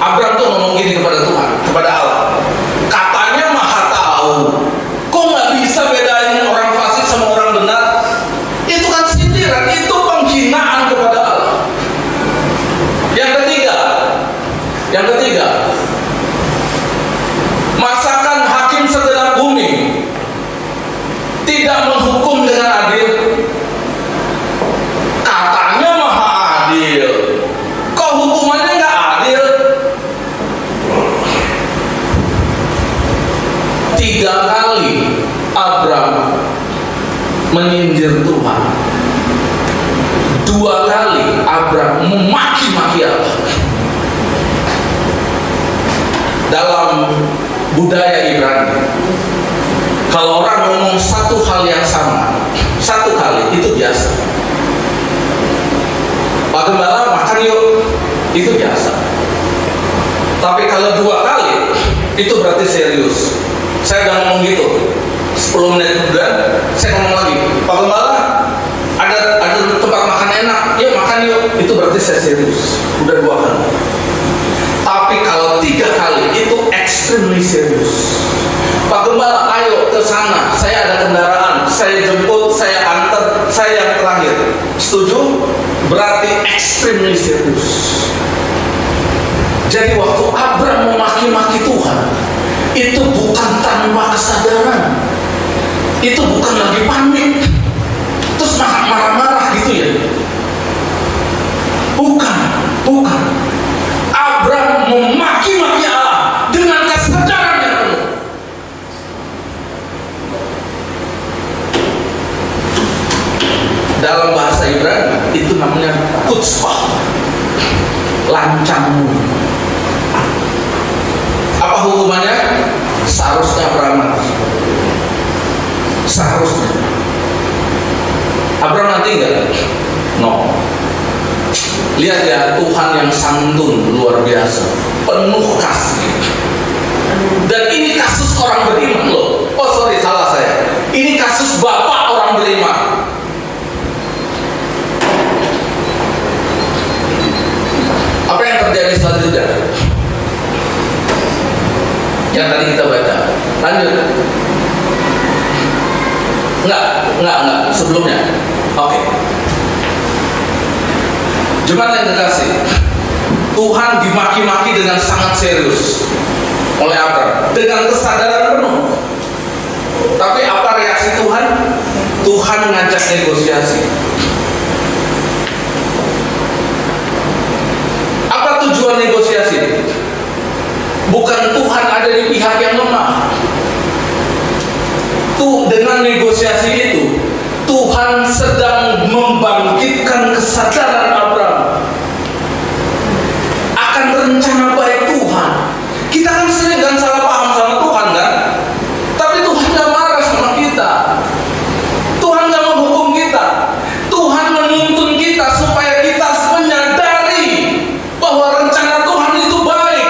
Abraham tuh ngomong gini kepada Tuhan, kepada Allah, katanya maha tahu, kok nggak bisa bedain orang fasik sama orang benar? Itu kan sindiran, itu penghinaan kepada Allah. Yang ketiga, masakan hakim segenap bumi tidak menghukum dengan adil? Katanya maha adil, kok hukumannya nggak adil? 3 kali Abraham menyindir Tuhan. 2 kali Abraham memaki-maki Allah. Dalam budaya Ibrani, kalau orang ngomong satu hal yang sama 1 kali itu biasa. Pak Gembala makan yuk, itu biasa. Tapi kalau 2 kali itu berarti serius. Saya udah ngomong gitu, 10 menit kemudian saya ngomong lagi, Pak Gembala ada tempat makan enak, yuk makan yuk, itu berarti saya serius. Udah 2 kali. Tapi kalau 3 kali itu extremely serius. Pak Gembala, ayo ke sana, saya ada kendaraan, saya jemput, saya antar, saya yang terakhir. Setuju? Berarti extremely serius. Jadi waktu Abraham memaki-maki Tuhan, itu bukan tanpa kesadaran, itu bukan lagi panik, terus marah-marah gitu ya. Bukan. Abraham memaki-maki Allah dengan kesadaran yang penuh. Dalam bahasa Ibrani itu namanya kutspah, lancangmu. Apa hukumannya? Seharusnya Abraham mati. Seharusnya. Abraham mati enggak? No. Lihat ya, Tuhan yang santun luar biasa, penuh kasih. Dan ini kasus orang beriman loh. Oh sorry, salah saya. Ini kasus bapak orang beriman. Apa yang terjadi selanjutnya? Yang tadi kita baca. Lanjut. Enggak. Sebelumnya. Oke. Jemaat yang terkasih, Tuhan dimaki-maki dengan sangat serius oleh Abraham dengan kesadaran penuh. Tapi apa reaksi Tuhan? Tuhan ngajak negosiasi. Apa tujuan negosiasi? Bukan Tuhan ada di pihak yang lemah. Dengan negosiasi itu Tuhan sedang membangkitkan kesadaran Abraham akan rencana baik Tuhan. Kita kan sering kan salah paham sama Tuhan kan? Tapi Tuhan gak marah sama kita. Tuhan gak menghukum kita. Tuhan menuntun kita supaya kita menyadari bahwa rencana Tuhan itu baik,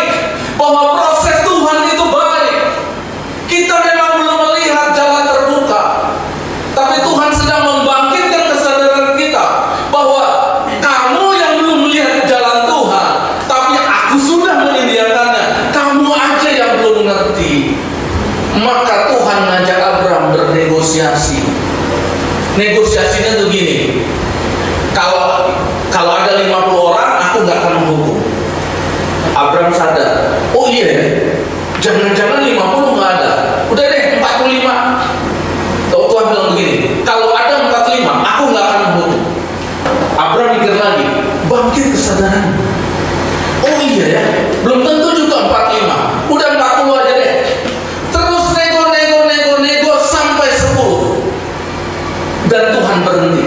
bahwa proses Tuhan itu baik. Kita memang belum melihat jalan terbuka, tapi Tuhan sedang membangkitkan kesadaran kita bahwa kamu yang belum melihat jalan Tuhan, tapi aku sudah menyediakannya. Kamu aja yang belum ngerti. Maka Tuhan ngajak Abraham bernegosiasi. Negosiasinya tuh gini. Kalau ada 50 orang, aku nggak akan menghukum. Abraham sadar. Oh iya, jangan-jangan 50 nggak ada. Udah deh 45. Tuhan bilang begini, kalau ada 45, aku nggak akan menghukum. Abraham mikir lagi, bangkit kesadaran. Oh iya ya, belum tentu juga 45. Udah 40 aja deh. Terus nego sampai 10. Dan Tuhan berhenti.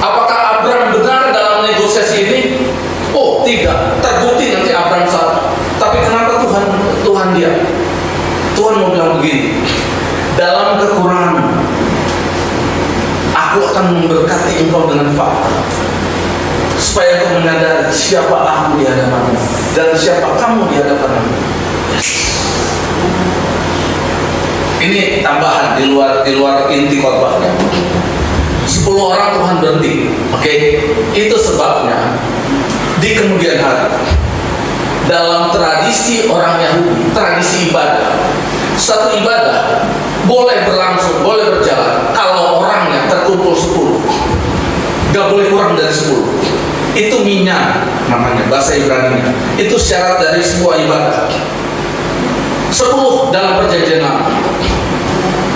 Apakah Abraham benar dalam negosiasi ini? Oh tidak, terbukti nanti Abraham salah. Tapi kenapa Tuhan diam? Tuhan mau bilang begini, dalam kekurangan aku akan memberkati engkau dengan fakta, supaya engkau menyadari siapa aku di hadapanmu dan siapa kamu di hadapanmu. Ini tambahan di luar inti khotbahnya. orang Tuhan berhenti. Oke, itu sebabnya di kemudian hari dalam tradisi orang Yahudi, tradisi ibadah, satu ibadah boleh berlangsung, boleh berjalan kalau orangnya terkumpul 10, gak boleh kurang dari 10. Itu minyan namanya, bahasa Ibrani-nya. Itu syarat dari sebuah ibadah. 10 dalam perjanjian lama.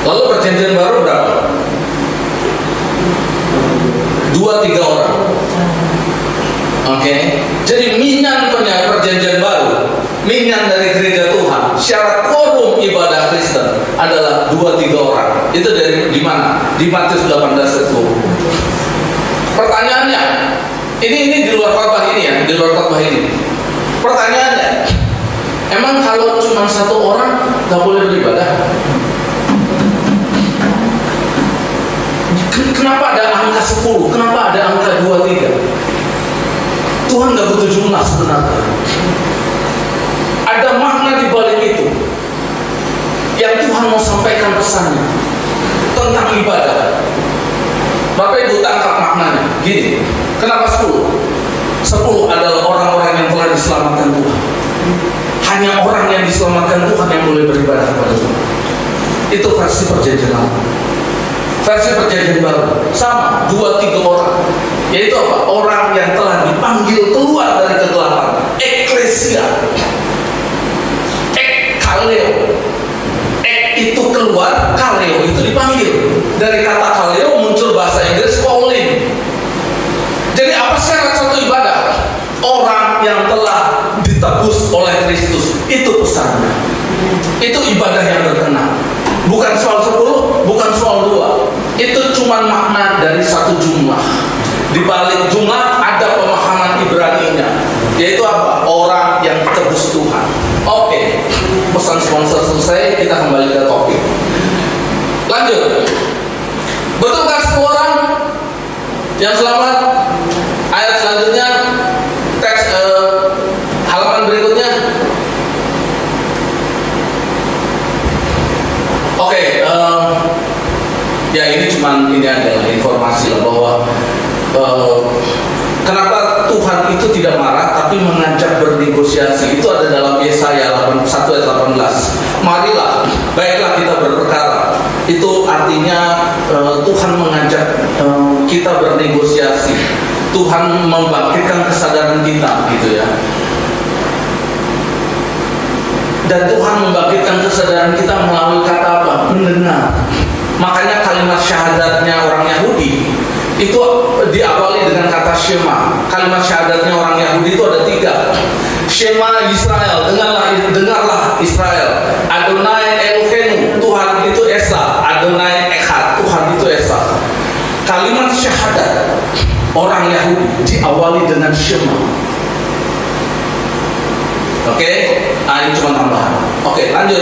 Lalu perjanjian baru berapa? 2-3 orang. Oke, jadi minyan perjanjian baru, minyan dari gereja Tuhan, syarat quorum ibadah Kristen adalah 2-3 orang. Itu dari di mana? Di Matius 18 ayat 20. Pertanyaannya, ini di luar khotbah ini ya, di luar khotbah ini. Pertanyaannya, emang kalau cuma 1 orang gak boleh beribadah? Kenapa ada angka 10? Kenapa ada angka 2-3? Tuhan gak butuh jumlah sebenarnya. Ada makna di balik itu yang Tuhan mau sampaikan pesannya tentang ibadah. Bapak Ibu tangkap maknanya. Gini, kenapa 10? 10 adalah orang-orang yang telah diselamatkan Tuhan. Hanya orang yang diselamatkan Tuhan yang boleh beribadah kepada Tuhan. Itu versi perjanjian lama. Versi perjanjian baru sama, 2-3 orang. Yaitu apa? Orang yang telah dipanggil keluar dari kegelapan. Eklesia. Kaleo. Itu keluar, kaleo itu dipanggil. Dari kata kaleo muncul bahasa Inggris calling. Jadi apa syarat satu ibadah? Orang yang telah ditebus oleh Kristus. Itu pesannya. Itu ibadah yang berkenan. Bukan soal 10, bukan soal 2. Itu cuma makna dari satu jumlah. Di balik jumlah ada pemahaman Ibrani-nya, yaitu apa? Orang yang ditebus Tuhan. Oke, pesan sponsor selesai, kita kembali ke topik. Lanjut. Betulkah 10 orang yang selamat? Ayat selanjutnya, teks halaman berikutnya. Oke, ya ini cuman ini adalah informasi bahwa kenapa Tuhan itu tidak marah tapi mengajak bernegosiasi. Itu ada dalam Yesaya 1 ayat 18. Marilah, baiklah kita berperkara. Itu artinya Tuhan mengajak kita bernegosiasi. Tuhan membangkitkan kesadaran kita, gitu ya. Dan Tuhan membangkitkan kesadaran kita melalui kata apa? Mendengar. Makanya kalimat syahadatnya orang Yahudi itu diawali dengan kata Shema. Kalimat syahadatnya orang Yahudi itu ada 3. Shema Israel, dengarlah Israel. Adonai Eloheinu, Tuhan itu Esa. Adonai Echad, Tuhan itu Esa. Kalimat syahadat orang Yahudi diawali dengan Shema. Oke, ini cuma tambahan. Oke, lanjut.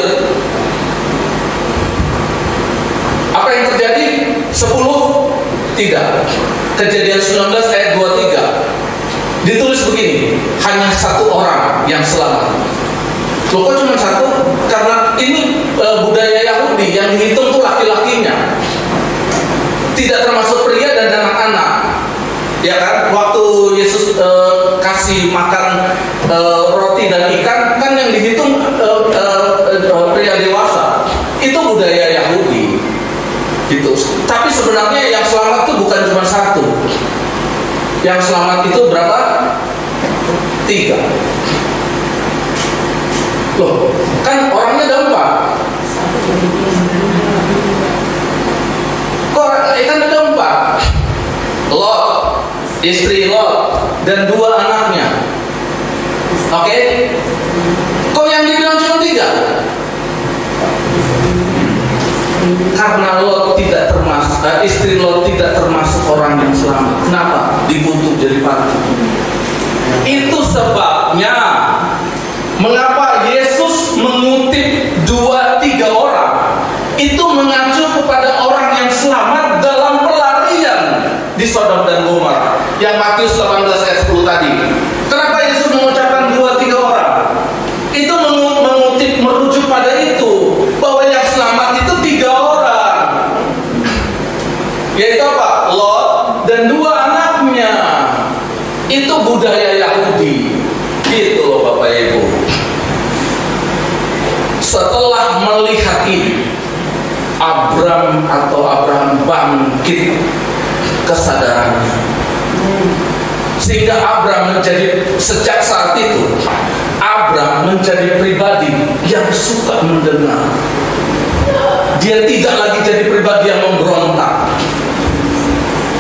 Apa yang terjadi? 10 tidak. Kejadian 19 ayat 23 ditulis begini, hanya 1 orang yang selamat. Loh, kok cuma 1? Karena ini budaya Yahudi yang dihitung tuh laki-lakinya, tidak termasuk pria dan anak-anak. Ya kan? Waktu Yesus kasih makan roti dan ikan, kan yang dihitung pria dewasa. Itu budaya Yahudi. Gitu. Tapi sebenarnya yang selamat itu bukan cuma 1. Yang selamat itu berapa? 3. Loh, kan orangnya ada 4. Kok kan ada 4? Lot, istri Lot, dan 2 anaknya. Oke? Kok yang dibilang cuma 3? Karena Lot tidak termasuk, istri Lot tidak termasuk orang yang selamat. Kenapa? Dikutuk jadi patung. Itu sebabnya mengapa Yesus mengutip 2-3 orang. Itu mengacu kepada orang yang selamat dalam pelarian di Sodom dan Gomora. Yang Matius 18 ayat 10 tadi. Kenapa Yesus mengucapkan 2-3 orang? Itu mengutip, merujuk pada itu, bahwa yang selamat itu 3 orang. Yaitu apa? Lot, dan 2 anaknya. Itu budaya Yahudi. Gitu loh Bapak Ibu. Setelah melihat ini, Abraham bangkit kesadarannya. Sehingga Abraham sejak saat itu Abraham menjadi pribadi yang suka mendengar. Dia tidak lagi jadi pribadi yang memberontak.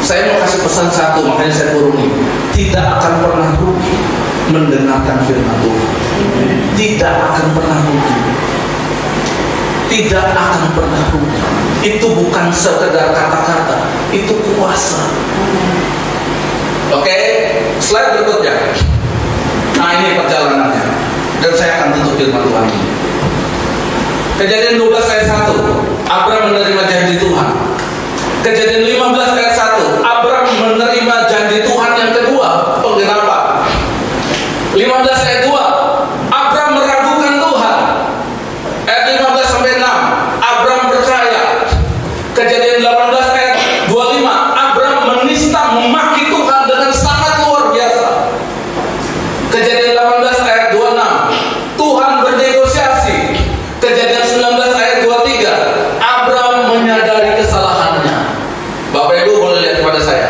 Saya mau kasih pesan satu, makanya saya turuni. Tidak akan pernah rugi mendengarkan firman Tuhan. Tidak akan pernah rugi. Tidak akan pernah rugi. Itu bukan sekedar kata-kata, itu kuasa. Oke, slide berikutnya. Nah, ini perjalanannya. Dan saya akan tutup firman Tuhan ini. Kejadian 12 ayat 1, Abraham menerima janji Tuhan. Kejadian 15 ayat 1, Abraham menerima janji Tuhan yang kedua, penggenapan. 15 ayat 2, Abraham meragukan Tuhan. Ayat 15 sampai 6, Abraham percaya. Kejadian 18 ayat 25, Abraham menista memaki Tuhan dengan sangat luar biasa. Kejadian 18 ayat 26, Tuhan bernegosiasi. Kejadian 19 ayat 23, Abraham menyadari kesalahannya. Bapak Ibu boleh lihat kepada saya.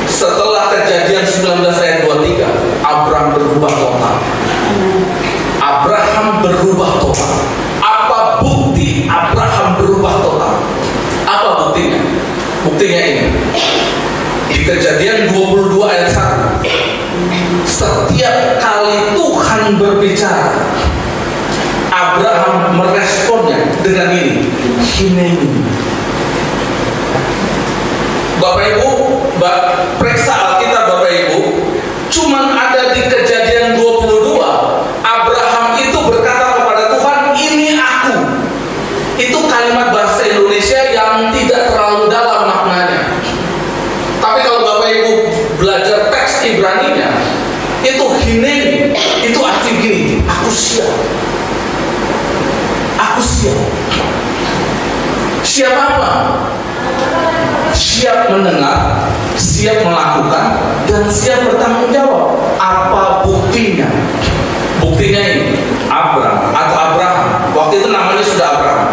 Setelah kejadian 19 ayat 23, Abraham berubah total. Abraham berubah total. Apa bukti Abraham berubah total? Apa buktinya? Buktinya ini. Di Kejadian 22 ayat 1, setiap kali Tuhan berbicara, Abraham meresponnya dengan ini, Hineni. Bapak Ibu, periksa Alkitab Bapak Ibu, cuman ada di Kejadian 22, Abraham itu berkata kepada Tuhan, ini aku. Itu kalimat bahasa Indonesia yang tidak terlalu dalam maknanya. Tapi kalau Bapak Ibu belajar teks Ibraninya, itu Hineni, itu arti gini, aku siap. Aku siap. Siap apa? Siap mendengar, siap melakukan, dan siap bertanggung jawab. Apa buktinya? Buktinya ini, Abraham. Waktu itu namanya sudah Abraham.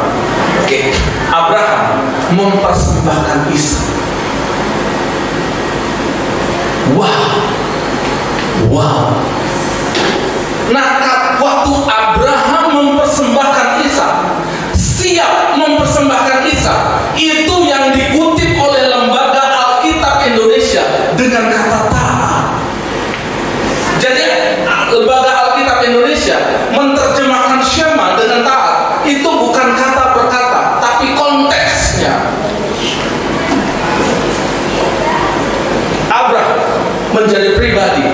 Oke, Abraham mempersembahkan Ishak. Wow. Nah, waktu Abraham mempersembahkan Ishak, siap mempersembahkan Ishak, itu yang dikutip oleh Lembaga Alkitab Indonesia dengan kata taat. Jadi Lembaga Alkitab Indonesia menerjemahkan Shema dengan taat. Itu bukan kata per kata, tapi konteksnya. Abraham menjadi pribadi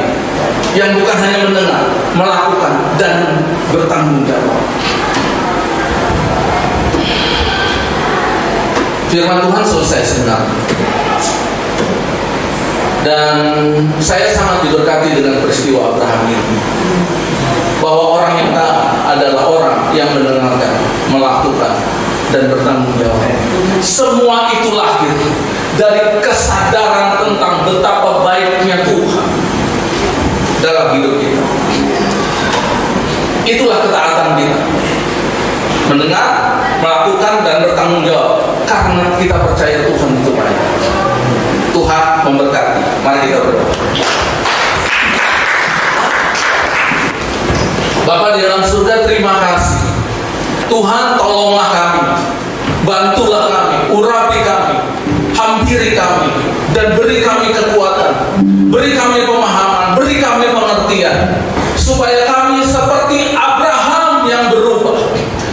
yang bukan hanya mendengar, melakukan, dan bertanggung jawab. Firman Tuhan selesai sebenarnya. Dan saya sangat diberkati dengan peristiwa Abraham ini. Bahwa orang yang taat adalah orang yang mendengarkan, melakukan, dan bertanggung jawab. Semua itu lahir dari kesadaran tentang betapa baiknya Tuhan dalam hidup kita. Itulah ketaatan kita. Mendengar, melakukan, dan bertanggung jawab. Karena kita percaya Tuhan itu baik. Tuhan memberkati. Mari kita berdoa. Bapa di dalam surga, terima kasih. Tuhan, tolonglah kami. Bantulah kami, urapi kami, hampiri kami, dan beri kami kekuatan. Beri kami pemahaman, beri kami pengertian. Supaya kami seperti Abraham yang berubah.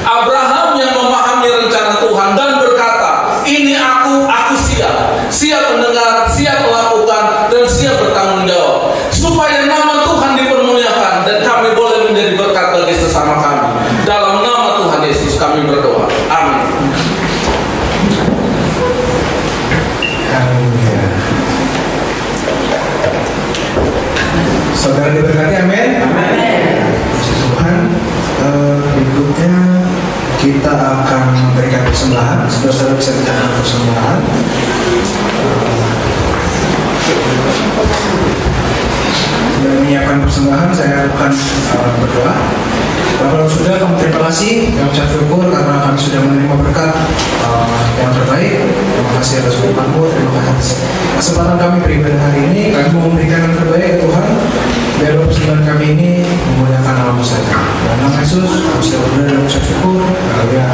Abraham yang memahami rencana Tuhan dan berkata, ini aku siap. Siap mendengar, siap melakukan, dan siap bertanggung jawab. Supaya nama Tuhan dipermuliakan dan kami boleh menjadi berkat bagi sesama kami. Dalam nama Tuhan Yesus kami berdoa. Amin. Saudara diberkati, amin. Puji Tuhan. Berikutnya kita akan memberikan persembahyan. Saudara bisa dikatakan persembahyan. kasih, kami ucap syukur karena kami sudah menerima berkat yang terbaik. Terima kasih atas firman-Mu, terima kasih atas kesempatan kami beribadah hari ini. Kami mau memberikan yang terbaik ya Tuhan, biar persembahan kami ini memuliakan nama-Mu saja. Dalam nama Yesus, kami sudah berdoa dan ucap syukur. Haleluya.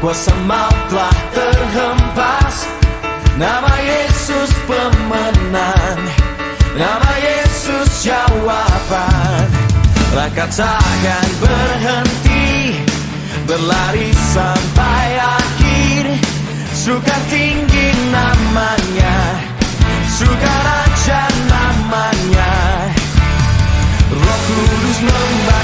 Kuasa maut telah terhempas. Nama Yesus pemenang, nama Yesus jawaban. Langkah takkan berhenti, berlari sampai akhir. Suka tinggi namanya, suka raja namanya. Roh Kudus membara